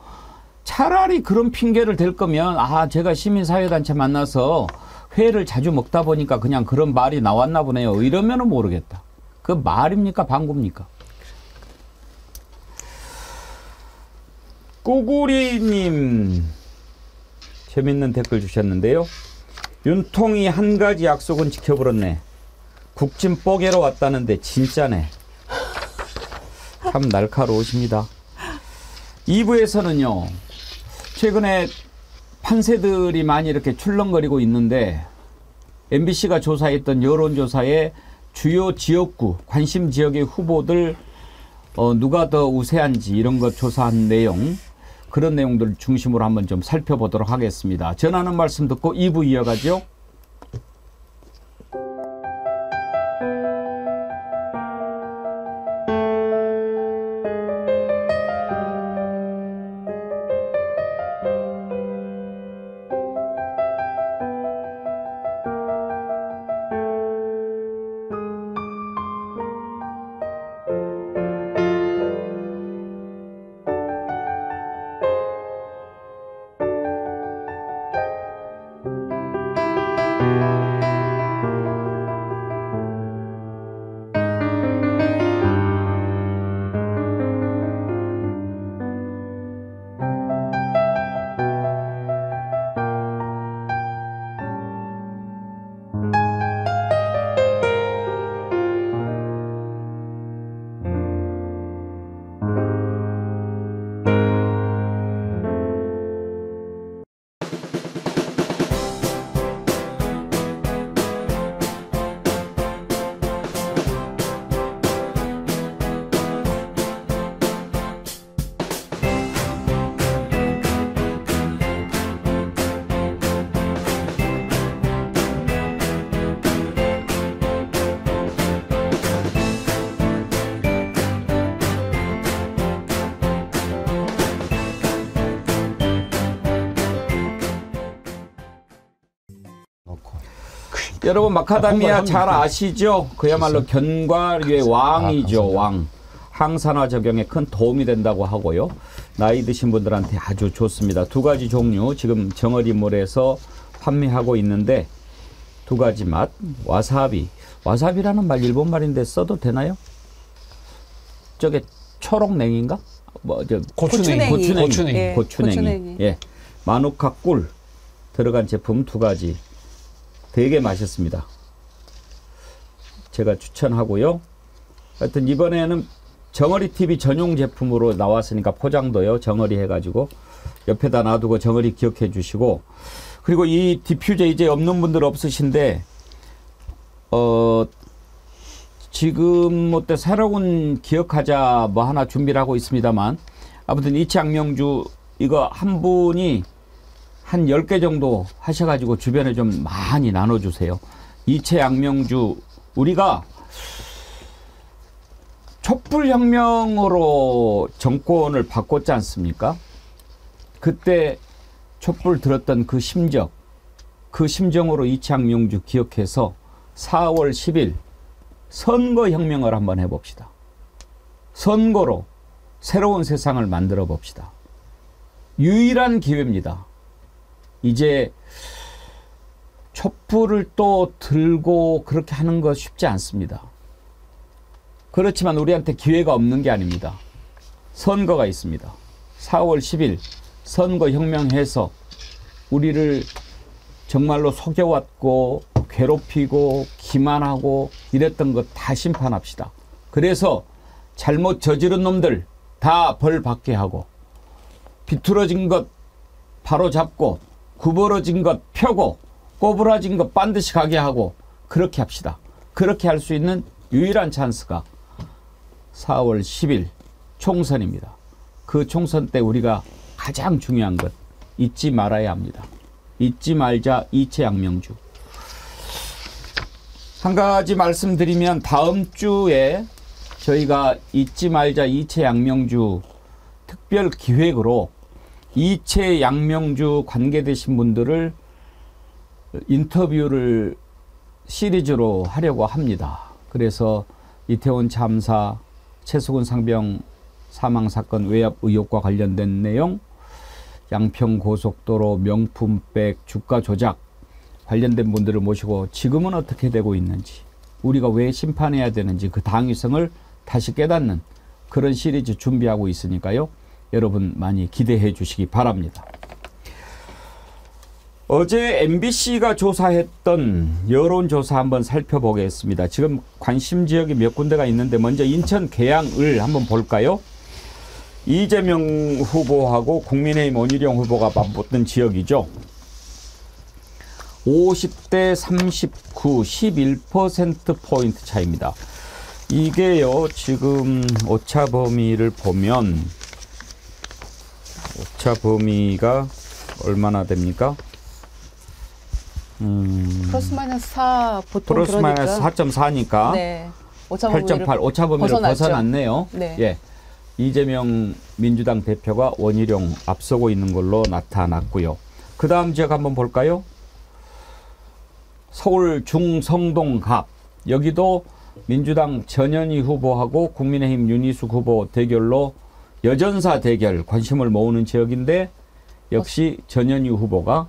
차라리 그런 핑계를 댈 거면 제가 시민사회단체 만나서 회를 자주 먹다 보니까 그냥 그런 말이 나왔나 보네요. 이러면은 모르겠다. 그 말입니까? 방구입니까? 꾸구리님 재밌는 댓글 주셨는데요. 윤통이 한 가지 약속은 지켜버렸네. 국진 뽀개러 왔다는데 진짜네. 참 날카로우십니다. 2부에서는요. 최근에 판세들이 많이 이렇게 출렁거리고 있는데 MBC가 조사했던 여론조사의 주요 지역구, 관심 지역의 후보들 누가 더 우세한지 이런 것 조사한 내용, 그런 내용들 중심으로 한번 좀 살펴보도록 하겠습니다. 전하는 말씀 듣고 2부 이어가죠. 여러분 마카다미아 잘 아시죠? 그야말로 견과류의 왕이죠. 왕. 항산화 적용에 큰 도움이 된다고 하고요. 나이 드신 분들한테 아주 좋습니다. 두 가지 종류 지금 정어리몰에서 판매하고 있는데 두 가지 맛. 와사비. 와사비라는 말 일본 말인데 써도 되나요? 저게 초록냉인가? 고추냉이. 예, 고추냉이. 예. 마누카 꿀 들어간 제품 두 가지. 되게 맛있습니다. 제가 추천하고요. 하여튼 이번에는 정어리 TV 전용 제품으로 나왔으니까 포장도요. 정어리 해가지고 옆에다 놔두고 정어리 기억해 주시고, 그리고 이 디퓨저 이제 없는 분들 없으신데 지금 뭐 때 새로운 기억하자 뭐 하나 준비를 하고 있습니다만, 아무튼 이치양명주 이거 한 분이 한 10개 정도 하셔가지고 주변에 좀 많이 나눠주세요. 이채양명주, 우리가 촛불혁명으로 정권을 바꿨지 않습니까? 그때 촛불 들었던 그 심정, 그 심정으로 이창명주 기억해서 4월 10일 선거혁명을 한번 해봅시다. 선거로 새로운 세상을 만들어 봅시다. 유일한 기회입니다. 이제 촛불을 또 들고 그렇게 하는 거 쉽지 않습니다. 그렇지만 우리한테 기회가 없는 게 아닙니다. 선거가 있습니다. 4월 10일 선거혁명해서 우리를 정말로 속여왔고 괴롭히고 기만하고 이랬던 것 다 심판합시다. 그래서 잘못 저지른 놈들 다 벌 받게 하고 비뚤어진 것 바로 잡고 구부러진 것 펴고 꼬부라진 것 반드시 가게 하고 그렇게 합시다. 그렇게 할 수 있는 유일한 찬스가 4월 10일 총선입니다. 그 총선 때 우리가 가장 중요한 것 잊지 말아야 합니다. 잊지 말자 이채양명주. 한 가지 말씀드리면 다음 주에 저희가 잊지 말자 이채양명주 특별 기획으로 이채양명주 관계되신 분들을 인터뷰를 시리즈로 하려고 합니다. 그래서 이태원 참사, 최수근 상병 사망사건 외압 의혹과 관련된 내용, 양평고속도로 명품백 주가 조작 관련된 분들을 모시고 지금은 어떻게 되고 있는지, 우리가 왜 심판해야 되는지 그 당위성을 다시 깨닫는 그런 시리즈 준비하고 있으니까요. 여러분 많이 기대해 주시기 바랍니다. 어제 MBC가 조사했던 여론조사 한번 살펴보겠습니다. 지금 관심 지역이 몇 군데가 있는데 먼저 인천 계양을 한번 볼까요? 이재명 후보하고 국민의힘 원희룡 후보가 맞붙는 지역이죠. 50대 39, 11%포인트 차이입니다. 이게요, 지금 오차 범위를 보면, 오차 범위가 얼마나 됩니까? 플러스 마이너스 4 보통 플러스 마이너스 4.4니까 네. 8.8 오차 범위를 벗어났네요. 네. 예. 이재명 민주당 대표가 원희룡 앞서고 있는 걸로 나타났고요. 그 다음 지역 한번 볼까요? 서울 중성동갑. 여기도 민주당 전현희 후보하고 국민의힘 윤희숙 후보 대결로 여전사 대결 관심을 모으는 지역인데 역시 전현희 후보가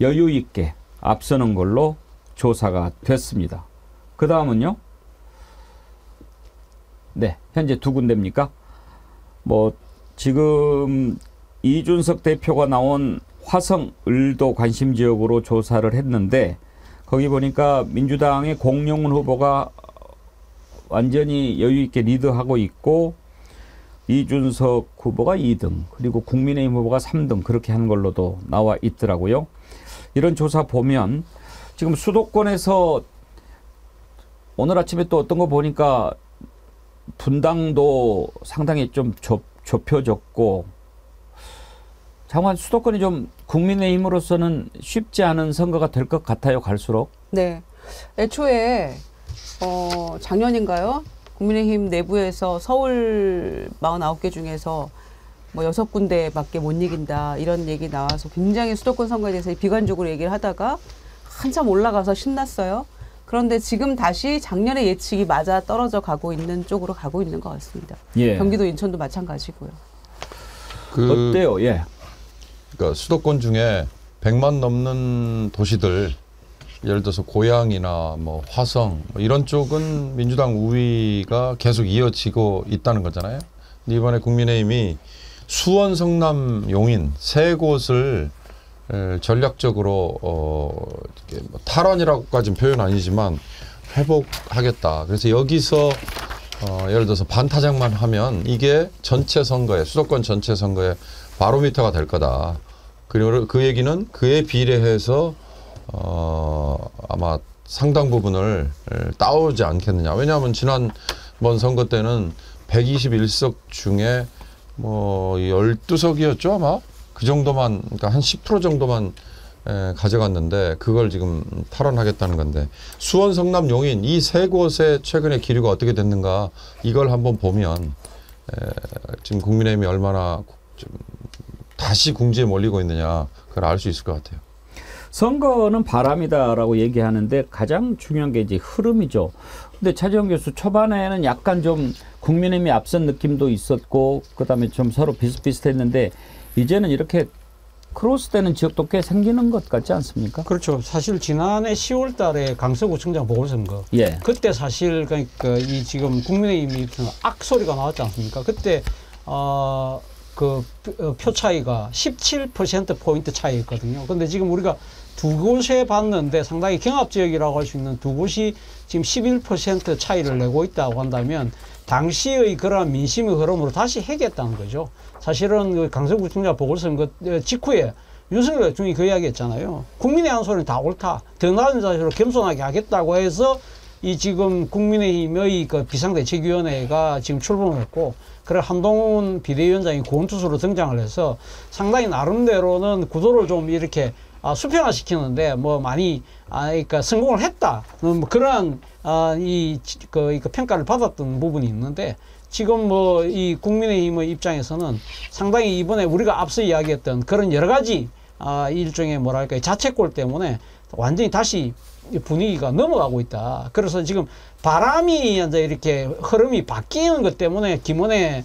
여유 있게 앞서는 걸로 조사가 됐습니다. 그 다음은요? 네, 현재 두 군데입니까? 뭐 지금 이준석 대표가 나온 화성 을도 관심 지역으로 조사를 했는데 거기 보니까 민주당의 공용훈 후보가 완전히 여유 있게 리드하고 있고 이준석 후보가 2등 그리고 국민의힘 후보가 3등 그렇게 하는 걸로도 나와 있더라고요. 이런 조사 보면 지금 수도권에서 오늘 아침에 또 어떤 거 보니까 분당도 상당히 좀 좁혀졌고 장관 수도권이 좀 국민의힘으로서는 쉽지 않은 선거가 될 것 같아요. 갈수록. 네. 애초에 작년인가요? 국민의힘 내부에서 서울 49개 중에서 뭐 6군데밖에 못 이긴다 이런 얘기 나와서 굉장히 수도권 선거에 대해서 비관적으로 얘기를 하다가 한참 올라가서 신났어요. 그런데 지금 다시 작년의 예측이 맞아 떨어져 가고 있는 쪽으로 가고 있는 것 같습니다. 예. 경기도 인천도 마찬가지고요. 어때요? 예. 그러니까 수도권 중에 100만 넘는 도시들 예를 들어서 고양이나 뭐 화성 뭐 이런 쪽은 민주당 우위가 계속 이어지고 있다는 거잖아요. 근데 이번에 국민의힘이 수원, 성남, 용인 세 곳을 전략적으로 이렇게 뭐 탈환이라고까지는 표현 아니지만 회복하겠다. 그래서 여기서 예를 들어서 반타작만 하면 이게 전체 선거에 수도권 전체 선거에 바로미터가 될 거다. 그리고 그 얘기는 그에 비례해서 아마 상당 부분을 따오지 않겠느냐. 왜냐하면 지난번 선거 때는 121석 중에 뭐 12석이었죠 아마? 그 정도만, 그러니까 한 10% 정도만 가져갔는데 그걸 지금 탈환하겠다는 건데 수원, 성남, 용인 이 세 곳의 최근의 기류가 어떻게 됐는가 이걸 한번 보면 지금 국민의힘이 얼마나 좀 다시 궁지에 몰리고 있느냐 그걸 알 수 있을 것 같아요. 선거는 바람이다라고 얘기하는데 가장 중요한 게 이제 흐름이죠. 근데 차지원 교수 초반에는 약간 좀 국민의힘이 앞선 느낌도 있었고 그다음에 좀 서로 비슷비슷했는데 이제는 이렇게 크로스되는 지역도 꽤 생기는 것 같지 않습니까? 그렇죠. 사실 지난해 10월 달에 강서구청장 보궐선거. 예. 그때 사실 그러니까 이 지금 국민의힘이 악소리가 나왔지 않습니까? 그때 그 표 차이가 17%포인트 차이였거든요. 근데 지금 우리가 두 곳에 봤는데 상당히 경합 지역이라고 할 수 있는 두 곳이 지금 11% 차이를 내고 있다고 한다면 당시의 그러한 민심의 흐름으로 다시 해결했다는 거죠. 사실은 그 강서구청장 보궐선거 직후에 윤석열 대통령이 그 이야기 했잖아요. 국민의 한 소리는 다 옳다. 더 나은 자세로 겸손하게 하겠다고 해서 이 지금 국민의힘의 그 비상대책위원회가 지금 출범을 했고, 그래 한동훈 비대위원장이 구원투수로 등장을 해서 상당히 나름대로는 구도를 좀 이렇게 수평화시키는데 뭐 많이 그러니까 성공을 했다. 뭐 그러한 그 평가를 받았던 부분이 있는데, 지금 뭐 이 국민의힘의 입장에서는 상당히 이번에 우리가 앞서 이야기했던 그런 여러 가지 일종의 뭐랄까 자책골 때문에 완전히 다시 분위기가 넘어가고 있다. 그래서 지금 바람이 이제 이렇게 흐름이 바뀌는 것 때문에 김은혜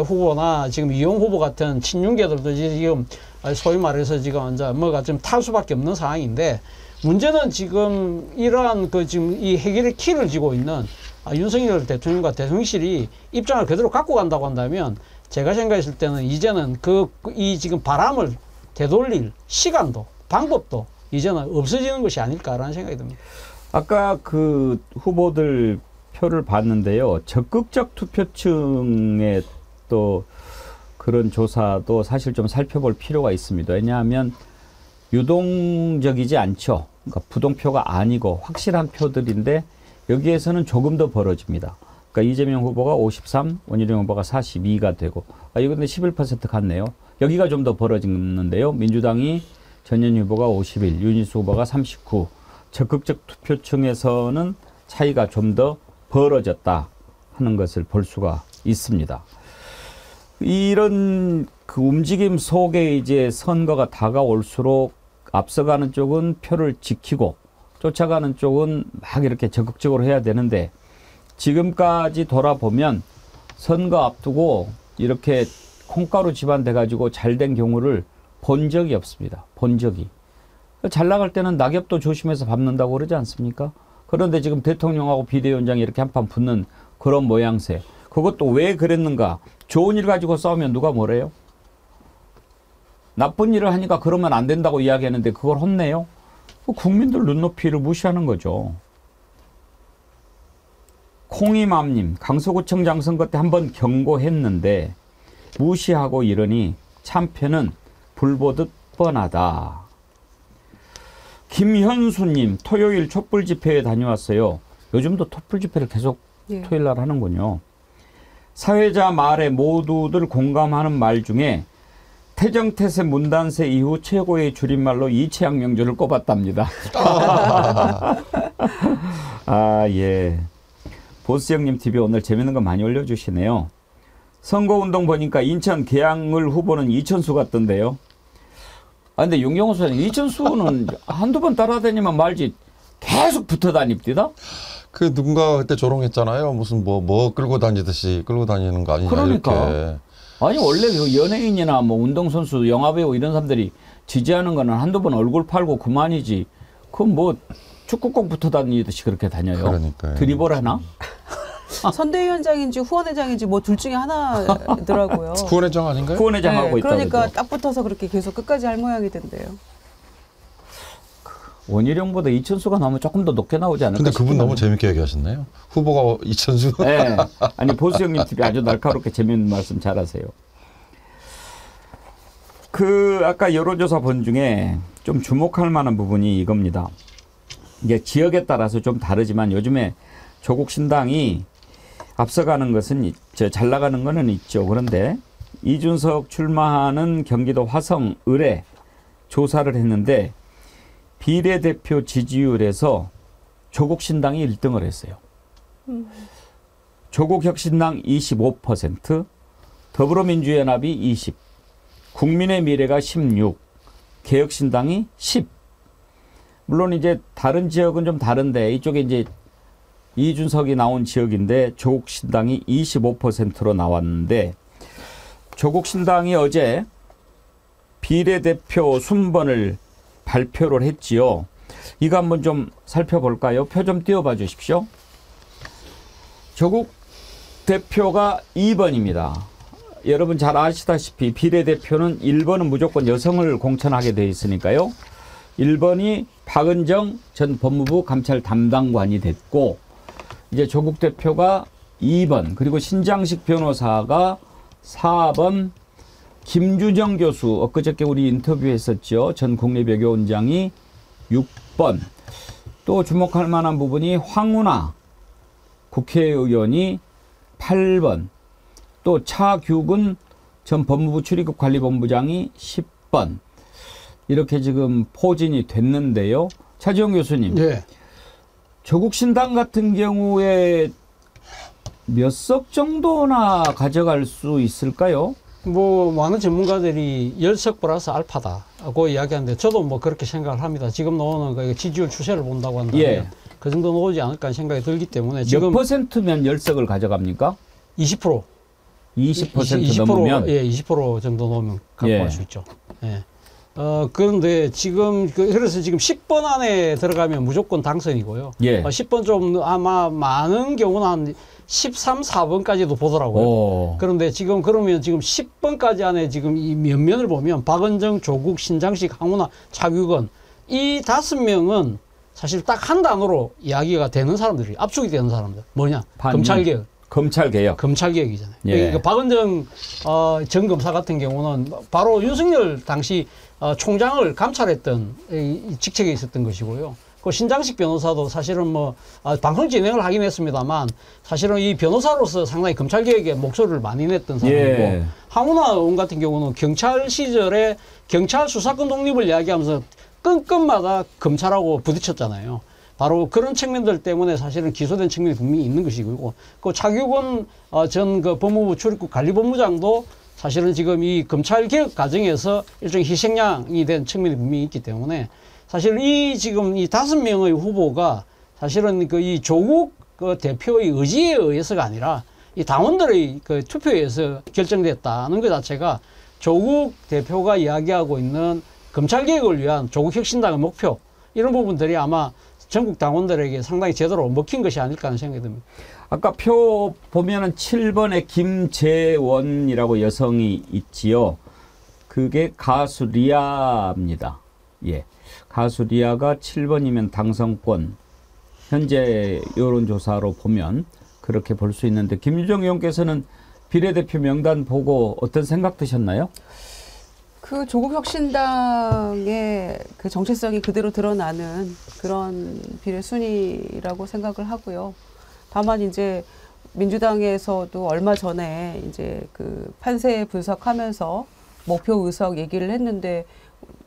후보나 지금 이용 후보 같은 친윤계들도 지금 소위 말해서 지금 이제 뭐가 좀 탈 수밖에 없는 상황인데, 문제는 지금 이러한 그 지금 이 해결의 키를 쥐고 있는 윤석열 대통령과 대통령실이 입장을 그대로 갖고 간다고 한다면, 제가 생각했을 때는 이제는 이 지금 바람을 되돌릴 시간도 방법도 이제는 없어지는 것이 아닐까라는 생각이 듭니다. 아까 그 후보들 표를 봤는데요. 적극적 투표층의 또 그런 조사도 사실 좀 살펴볼 필요가 있습니다. 왜냐하면 유동적이지 않죠. 그러니까 부동표가 아니고 확실한 표들인데 여기에서는 조금 더 벌어집니다. 그러니까 이재명 후보가 53, 원희룡 후보가 42가 되고, 이거 근데 11% 같네요. 여기가 좀 더 벌어지는데요. 민주당이 전현희 후보가 51, 윤희수 후보가 39. 적극적 투표층에서는 차이가 좀 더 벌어졌다 하는 것을 볼 수가 있습니다. 이런 그 움직임 속에 이제 선거가 다가올수록 앞서가는 쪽은 표를 지키고 쫓아가는 쪽은 막 이렇게 적극적으로 해야 되는데, 지금까지 돌아보면 선거 앞두고 이렇게 콩가루 집안 돼가지고 잘된 경우를 본 적이 없습니다. 본 적이. 잘 나갈 때는 낙엽도 조심해서 밟는다고 그러지 않습니까? 그런데 지금 대통령하고 비대위원장이 이렇게 한판 붙는 그런 모양새. 그것도 왜 그랬는가? 좋은 일 가지고 싸우면 누가 뭐래요? 나쁜 일을 하니까 그러면 안 된다고 이야기하는데 그걸 혼내요? 국민들 눈높이를 무시하는 거죠. 콩이맘님, 강서구청장 선거 때 한번 경고했는데 무시하고 이러니 참패는 불보듯 뻔하다. 김현수님, 토요일 촛불 집회에 다녀왔어요. 요즘도 촛불 집회를 계속 토요일 날 하는군요. 사회자 말에 모두들 공감하는 말 중에 태정태세 문단세 이후 최고의 줄임말로 이채양명주를 꼽았답니다. 예. 보스 형님 TV 오늘 재밌는 거 많이 올려주시네요. 선거운동 보니까 인천 계양을 후보는 이천수 같던데요. 근데 윤경호 소장님, 이천수는 한두 번 따라다니면 말지 계속 붙어 다닙니다. 그 누군가 그때 조롱했잖아요. 무슨 뭐 끌고 다니듯이 끌고 다니는 거 아니냐. 그러니까. 이렇게. 아니 원래 그 연예인이나 뭐 운동선수, 영화배우 이런 사람들이 지지하는 거는 한두 번 얼굴 팔고 그만이지. 그럼 뭐 축구공 붙어 다니듯이 그렇게 다녀요. 그러니까요. 드리블 하나? 선대위원장인지 후원회장인지 뭐 둘 중에 하나더라고요. 후원회장 아닌가요? 후원회장 하고 있다고. 그러니까 딱 붙어서 그렇게 계속 끝까지 할 모양이던데요. 원희룡보다 이천수가 나오면 조금 더 높게 나오지 않을까? 근데 그분 너무 재밌게 얘기하셨네요. 후보가 이천수. 네. 아니 보수 형님 TV 아주 날카롭게 재밌는 말씀 잘하세요. 아까 여론조사 본 중에 좀 주목할 만한 부분이 이겁니다. 이게 지역에 따라서 좀 다르지만 요즘에 조국 신당이 앞서가는 것은 잘 나가는 거는 있죠. 그런데 이준석 출마하는 경기도 화성 을에 조사를 했는데 비례대표 지지율에서 조국 신당이 1등을 했어요. 조국 혁신당 25%, 더불어민주연합이 20%, 국민의 미래가 16, 개혁신당이 10. 물론 이제 다른 지역은 좀 다른데 이쪽에 이제 이준석이 나온 지역인데 조국신당이 25%로 나왔는데 조국신당이 어제 비례대표 순번을 발표를 했지요. 이거 한번 좀 살펴볼까요? 표 좀 띄워봐 주십시오. 조국 대표가 2번입니다. 여러분 잘 아시다시피 비례대표는 1번은 무조건 여성을 공천하게 돼 있으니까요. 1번이 박은정 전 법무부 감찰 담당관이 됐고 이제 조국 대표가 2번 그리고 신장식 변호사가 4번 김주정 교수 엊그저께 우리 인터뷰했었죠. 전 국립외교원장이 6번 또 주목할 만한 부분이 황운하 국회의원이 8번 또 차규근 전 법무부 출입국 관리본부장이 10번 이렇게 지금 포진이 됐는데요. 차지용 교수님. 네. 조국 신당 같은 경우에 몇 석 정도나 가져갈 수 있을까요? 뭐 많은 전문가들이 10석 플러스 알파다고 이야기하는데 저도 뭐 그렇게 생각을 합니다. 지금 나오는 그 지지율 추세를 본다고 한다면 예. 그 정도 나오지 않을까 하는 생각이 들기 때문에 지금 몇 %면 10석을 가져갑니까? 20%. 20% 넘으면? 예, 20% 정도 넣으면 갖고 갈 수 있죠. 예. 그런데 지금, 그래서 지금 10번 안에 들어가면 무조건 당선이고요. 예. 10번 좀 아마 많은 경우는 한 13, 4번까지도 보더라고요. 오. 그런데 지금 그러면 지금 10번까지 안에 지금 이 면면을 보면 박은정, 조국, 신장식, 황운하, 차규근 이 5명은 사실 딱 한 단어로 이야기가 되는 사람들이 압축이 되는 사람들. 뭐냐? 검찰개혁. 검찰개혁. 검찰개혁이잖아요. 예. 그러니까 박은정 전 검사 같은 경우는 바로 윤석열 당시 총장을 감찰했던 이 직책에 있었던 것이고요. 그 신장식 변호사도 사실은 뭐 방송 진행을 하긴 했습니다만 사실은 이 변호사로서 상당히 검찰개혁에 목소리를 많이 냈던 사람이고 예. 황운하 의원 같은 경우는 경찰 시절에 경찰 수사권 독립을 이야기하면서 끈끈마다 검찰하고 부딪혔잖아요. 바로 그런 측면들 때문에 사실은 기소된 측면이 분명히 있는 것이고, 그 차규근 전 그 법무부 출입국 관리본부장도 사실은 지금 이 검찰 개혁 과정에서 일종의 희생양이 된 측면이 분명히 있기 때문에 사실 이 지금 이 5명의 후보가 사실은 그 이 조국 그 대표의 의지에 의해서가 아니라 이 당원들의 그 투표에 의해서 결정됐다는 것 자체가 조국 대표가 이야기하고 있는 검찰 개혁을 위한 조국 혁신당의 목표 이런 부분들이 아마 전국 당원들에게 상당히 제대로 먹힌 것이 아닐까 하는 생각이 듭니다. 아까 표 보면은 7번에 김재원이라고 여성이 있지요. 그게 가수 리아입니다. 예. 가수 리아가 7번이면 당선권. 현재 여론조사로 보면 그렇게 볼 수 있는데 김유정 의원께서는 비례대표 명단 보고 어떤 생각 드셨나요? 그 조국 혁신당의 그 정체성이 그대로 드러나는 그런 비례 순위라고 생각을 하고요. 다만 이제 민주당에서도 얼마 전에 이제 그 판세 분석하면서 목표 의석 얘기를 했는데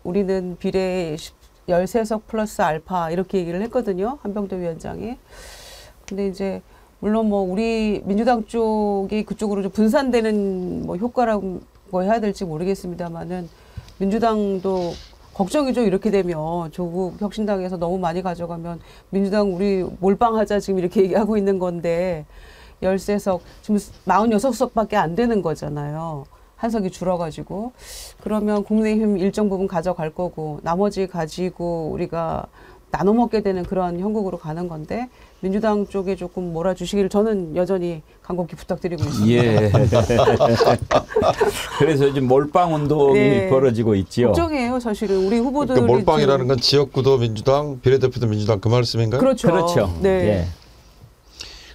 우리는 비례 13석 플러스 알파 이렇게 얘기를 했거든요. 한병도 위원장이. 근데 이제 물론 뭐 우리 민주당 쪽이 그쪽으로 좀 분산되는 뭐 효과라고 해야 될지 모르겠습니다만은 민주당도 걱정이죠. 이렇게 되면 조국 혁신당에서 너무 많이 가져가면 민주당 우리 몰빵하자 지금 이렇게 얘기하고 있는 건데 13석 지금 46석밖에 안 되는 거잖아요. 한 석이 줄어가지고 그러면 국민의힘 일정 부분 가져갈 거고 나머지 가지고 우리가 나눠 먹게 되는 그런 형국으로 가는 건데 민주당 쪽에 조금 몰아주시기를 저는 여전히 간곡히 부탁드리고 있습니다. 예. 그래서 지금 몰빵 운동이 네. 벌어지고 있지요. 걱정이에요, 사실은 우리 후보들이. 그러니까 몰빵이라는 건 지역구도 민주당, 비례대표도 민주당 그 말씀인가요? 그렇죠. 그렇죠. 네. 예.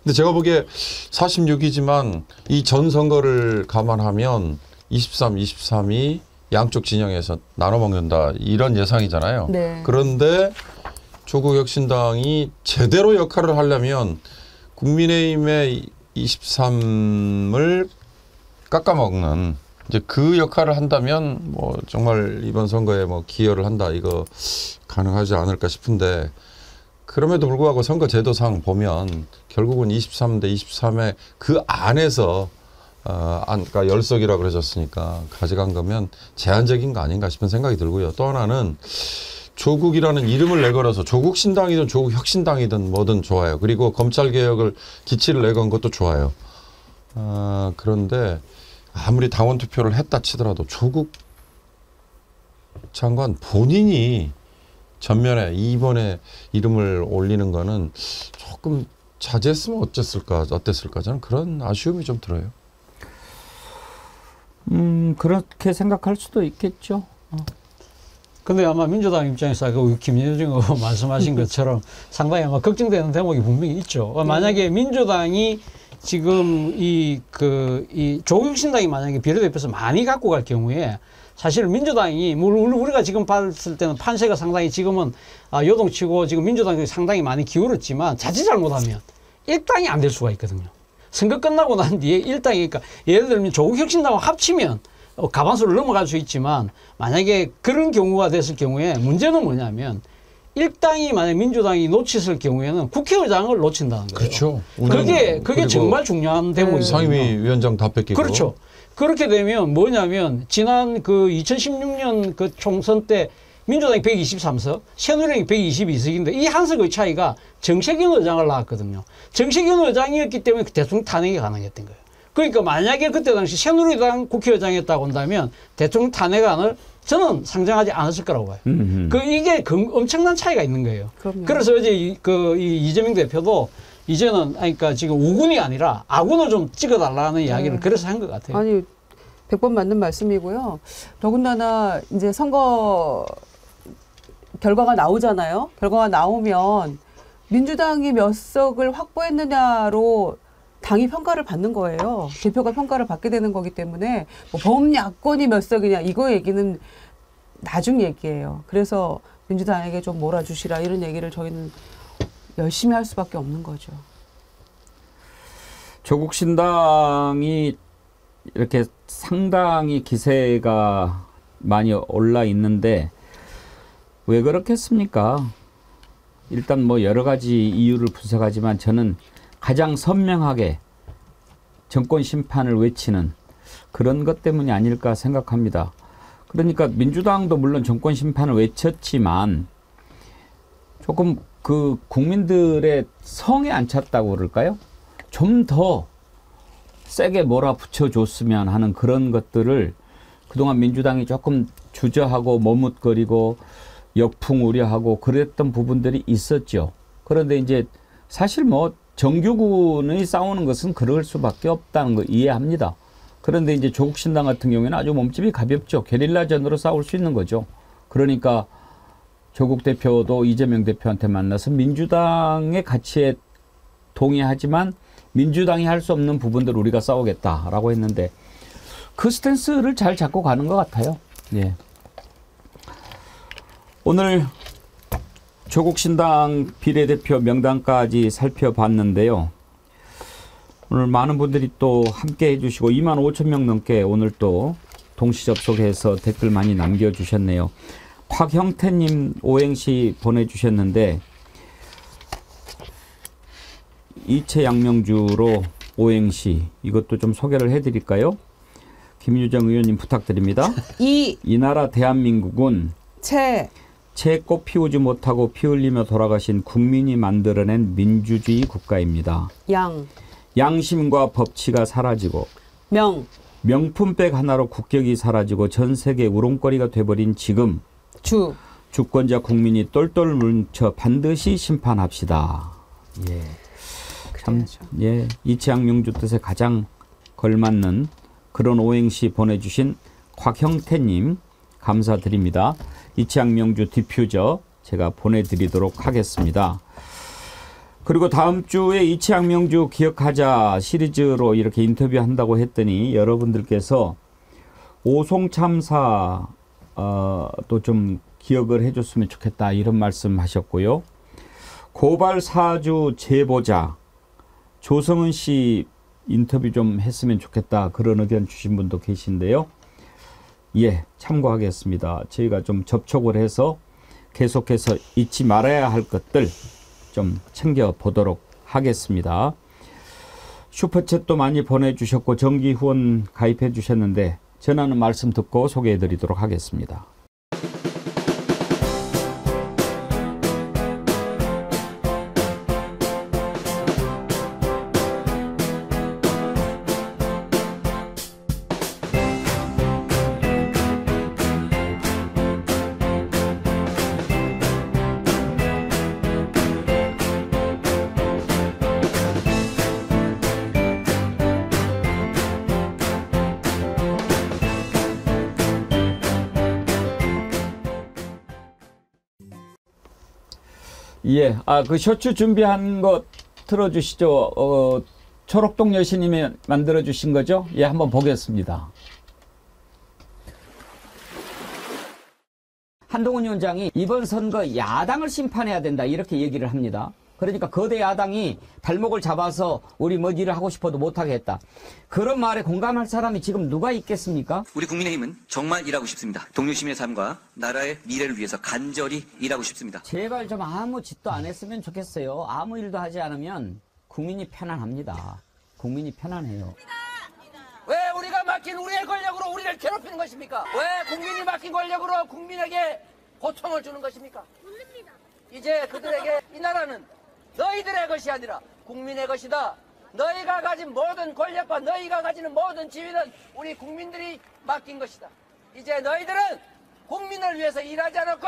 근데 제가 보기에 46이지만 이 전 선거를 감안하면 23, 23이 양쪽 진영에서 나눠 먹는다 이런 예상이잖아요. 네. 그런데 조국 혁신당이 제대로 역할을 하려면 국민의힘의 23을 깎아먹는 이제 그 역할을 한다면 뭐 정말 이번 선거에 뭐 기여를 한다 이거 가능하지 않을까 싶은데 그럼에도 불구하고 선거 제도상 보면 결국은 23대 23의 그 안에서 그러니까 열석이라고 그러셨으니까 가져간 거면 제한적인 거 아닌가 싶은 생각이 들고요. 또 하나는 조국이라는 이름을 내걸어서 조국 신당이든 조국 혁신당이든 뭐든 좋아요. 그리고 검찰 개혁을 기치를 내건 것도 좋아요. 그런데 아무리 당원 투표를 했다 치더라도 조국 장관 본인이 전면에 이번에 이름을 올리는 거는 조금 자제했으면 어땠을까 저는 그런 아쉬움이 좀 들어요. 그렇게 생각할 수도 있겠죠. 근데 아마 민주당 입장에서 그 김여정 의원 말씀하신 것처럼 상당히 아마 걱정되는 대목이 분명히 있죠. 만약에 민주당이 지금 이 조국신당이 만약에 비례대표에서 많이 갖고 갈 경우에 사실 민주당이 우리가 지금 봤을 때는 판세가 상당히 지금은 요동치고 지금 민주당이 상당히 많이 기울었지만 자칫 잘못하면 일당이 안 될 수가 있거든요. 선거 끝나고 난 뒤에 일당이 그러니까 예를 들면 조국혁신당과 합치면 가반수를 넘어갈 수 있지만 만약에 그런 경우가 됐을 경우에 문제는 뭐냐면 일당이 만약 민주당이 놓쳤을 경우에는 국회의장을 놓친다는 거예요. 그렇죠. 그게 정말 중요한 대목이거든요. 상임위원장 다 뺏기고. 그렇죠. 그렇게 되면 뭐냐면 지난 그 2016년 그 총선 때 민주당이 123석, 새누리당이 122석인데 이 한 석의 차이가 정세균 의장을 낳았거든요. 정세균 의장이었기 때문에 대통령 탄핵이 가능했던 거예요. 그러니까 만약에 그때 당시 새누리당 국회의장이었다고 한다면 대통령 탄핵안을 저는 상정하지 않았을 거라고 봐요. 이게 엄청난 차이가 있는 거예요. 그럼요. 그래서 이제 이 이재명 대표도 이제는 그러니까 지금 우군이 아니라 아군을 좀 찍어달라는 이야기를 그래서 한 것 같아요. 아니 100번 맞는 말씀이고요. 더군다나 이제 선거 결과가 나오잖아요. 결과가 나오면 민주당이 몇 석을 확보했느냐로 당이 평가를 받는 거예요. 대표가 평가를 받게 되는 거기 때문에 뭐 범야권이 몇 석이냐 이거 얘기는 나중 얘기예요. 그래서 민주당에게 좀 몰아주시라 이런 얘기를 저희는 열심히 할 수밖에 없는 거죠. 조국 신당이 이렇게 상당히 기세가 많이 올라 있는데 왜 그렇겠습니까? 일단 뭐 여러 가지 이유를 분석하지만 저는 가장 선명하게 정권 심판을 외치는 그런 것 때문이 아닐까 생각합니다. 그러니까 민주당도 물론 정권 심판을 외쳤지만 조금 그 국민들의 성에 안 찼다고 그럴까요? 좀 더 세게 몰아붙여줬으면 하는 그런 것들을 그동안 민주당이 조금 주저하고 머뭇거리고 역풍우려하고 그랬던 부분들이 있었죠. 그런데 이제 사실 뭐 정규군의 싸우는 것은 그럴 수밖에 없다는 거 이해합니다. 그런데 이제 조국신당 같은 경우에는 아주 몸집이 가볍죠. 게릴라전으로 싸울 수 있는 거죠. 그러니까 조국 대표도 이재명 대표한테 만나서 민주당의 가치에 동의하지만 민주당이 할 수 없는 부분들 우리가 싸우겠다라고 했는데 그 스탠스를 잘 잡고 가는 것 같아요. 예. 오늘 조국 신당 비례대표 명단까지 살펴봤는데요. 오늘 많은 분들이 또 함께 해주시고 25,000명 넘게 오늘 또 동시 접속해서 댓글 많이 남겨주셨네요. 곽형태님 오행시 보내주셨는데 이채 양명주로 오행시 이것도 좀 소개를 해드릴까요? 김유정 의원님 부탁드립니다. 이 나라 대한민국은 채 꽃 피우지 못하고 피 흘리며 돌아가신 국민이 만들어낸 민주주의 국가입니다. 양심과 법치가 사라지고 명품백 하나로 국격이 사라지고 전 세계 우롱거리가 돼버린 지금 주권자 국민이 똘똘 뭉쳐 반드시 심판합시다. 예. 참, 예, 이치양명주 뜻에 가장 걸맞는 그런 오행시 보내주신 곽형태님 감사드립니다. 이치양명주 디퓨저 제가 보내드리도록 하겠습니다. 그리고 다음 주에 이치양명주 기억하자 시리즈로 이렇게 인터뷰한다고 했더니 여러분들께서 오송참사 또 좀 기억을 해줬으면 좋겠다 이런 말씀하셨고요. 고발사주 제보자 조성은 씨 인터뷰 좀 했으면 좋겠다 그런 의견 주신 분도 계신데요. 예, 참고하겠습니다. 저희가 좀 접촉을 해서 계속해서 잊지 말아야 할 것들 좀 챙겨보도록 하겠습니다. 슈퍼챗도 많이 보내주셨고 정기 후원 가입해 주셨는데 전하는 말씀 듣고 소개해 드리도록 하겠습니다. 예, 그 셔츠 준비한 거 틀어주시죠. 초록동 여신님이 만들어주신 거죠? 예, 한번 보겠습니다. 한동훈 위원장이 이번 선거 야당을 심판해야 된다 이렇게 얘기를 합니다. 그러니까 거대 야당이 발목을 잡아서 우리 뭐 일을 하고 싶어도 못하게 했다. 그런 말에 공감할 사람이 지금 누가 있겠습니까? 우리 국민의힘은 정말 일하고 싶습니다. 동료 시민의 삶과 나라의 미래를 위해서 간절히 일하고 싶습니다. 제발 좀 아무 짓도 안 했으면 좋겠어요. 아무 일도 하지 않으면 국민이 편안합니다. 국민이 편안해요. 왜 우리가 맡긴 우리의 권력으로 우리를 괴롭히는 것입니까? 왜 국민이 맡긴 권력으로 국민에게 고통을 주는 것입니까? 이제 그들에게 이 나라는 너희들의 것이 아니라 국민의 것이다. 너희가 가진 모든 권력과 너희가 가지는 모든 지위는 우리 국민들이 맡긴 것이다. 이제 너희들은 국민을 위해서 일하지 않았고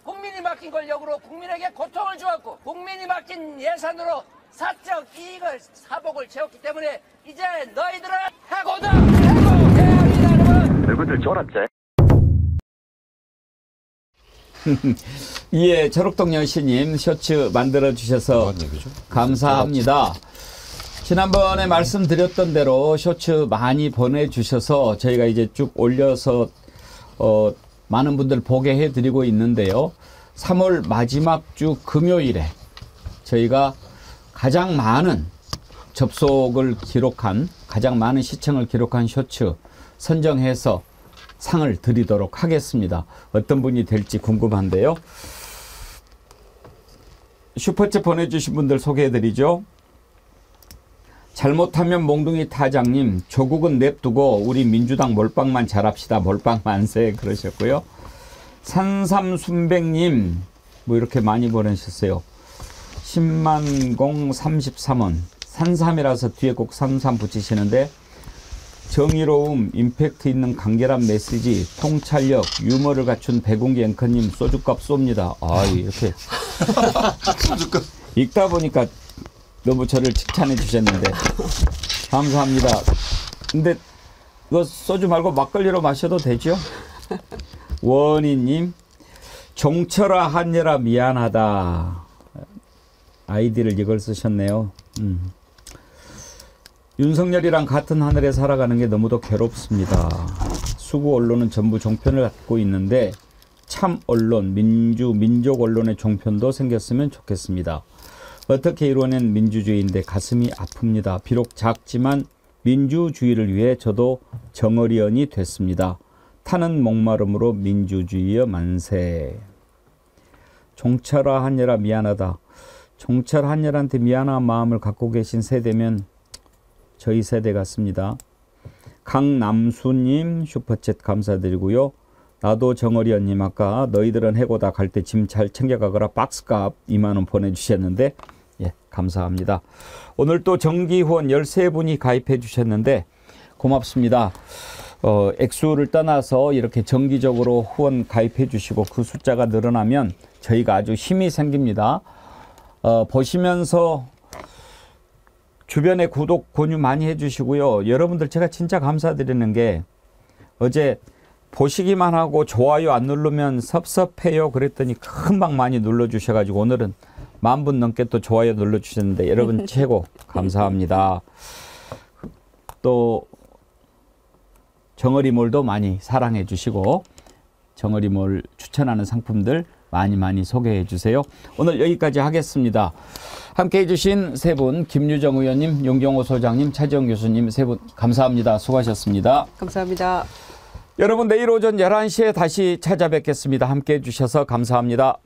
국민이 맡긴 권력으로 국민에게 고통을 주었고 국민이 맡긴 예산으로 사적 이익을 사복을 채웠기 때문에 이제 너희들은 해고다. 해고해야 한다는 얼굴들 쫄았지? 예, 초록동 여신님 셔츠 만들어주셔서 감사합니다. 지난번에 말씀드렸던 대로 셔츠 많이 보내주셔서 저희가 이제 쭉 올려서 많은 분들 보게 해드리고 있는데요. 3월 마지막 주 금요일에 저희가 가장 많은 접속을 기록한, 가장 많은 시청을 기록한 셔츠 선정해서 상을 드리도록 하겠습니다. 어떤 분이 될지 궁금한데요. 슈퍼챗 보내주신 분들 소개해드리죠. 잘못하면 몽둥이 타장님, 조국은 냅두고 우리 민주당 몰빵만 잘합시다. 몰빵 만세 그러셨고요. 산삼순백님 뭐 이렇게 많이 보내셨어요. 10만공 33원. 산삼이라서 뒤에 꼭 산삼 붙이시는데 정의로움, 임팩트 있는 간결한 메시지, 통찰력, 유머를 갖춘 백운기 앵커님 소주값 쏩니다. 아, 이렇게 소주값 읽다 보니까 너무 저를 칭찬해 주셨는데 감사합니다. 근데 이거 소주 말고 막걸리로 마셔도 되죠? 원희님, 종철아 한여라 미안하다. 아이디를 이걸 쓰셨네요. 윤석열이랑 같은 하늘에 살아가는 게 너무도 괴롭습니다. 수구 언론은 전부 종편을 갖고 있는데 참 언론, 민족 언론의 종편도 생겼으면 좋겠습니다. 어떻게 이루어낸 민주주의인데 가슴이 아픕니다. 비록 작지만 민주주의를 위해 저도 정어리언이 됐습니다. 타는 목마름으로 민주주의여 만세. 종철아 한여라 미안하다. 종철 한여한테 미안한 마음을 갖고 계신 세대면 저희 세대 같습니다. 강남수님 슈퍼챗 감사드리고요. 나도 정어리언님 아까 너희들은 해고다 갈 때 짐 잘 챙겨가거라 박스값 2만원 보내주셨는데 예 감사합니다. 오늘 또 정기후원 13분이 가입해 주셨는데 고맙습니다. 액수를 떠나서 이렇게 정기적으로 후원 가입해 주시고 그 숫자가 늘어나면 저희가 아주 힘이 생깁니다. 보시면서 주변에 구독, 권유 많이 해주시고요. 여러분들 제가 진짜 감사드리는 게 어제 보시기만 하고 좋아요 안 누르면 섭섭해요 그랬더니 금방 많이 눌러주셔가지고 오늘은 10,000분 넘게 또 좋아요 눌러주셨는데 여러분 최고 감사합니다. 또 정어리몰도 많이 사랑해 주시고 정어리몰 추천하는 상품들 많이 소개해 주세요. 오늘 여기까지 하겠습니다. 함께해 주신 세 분 김유정 의원님, 용경호 소장님, 차지영 교수님 세 분 감사합니다. 수고하셨습니다. 감사합니다. 여러분 내일 오전 11시에 다시 찾아뵙겠습니다. 함께해 주셔서 감사합니다.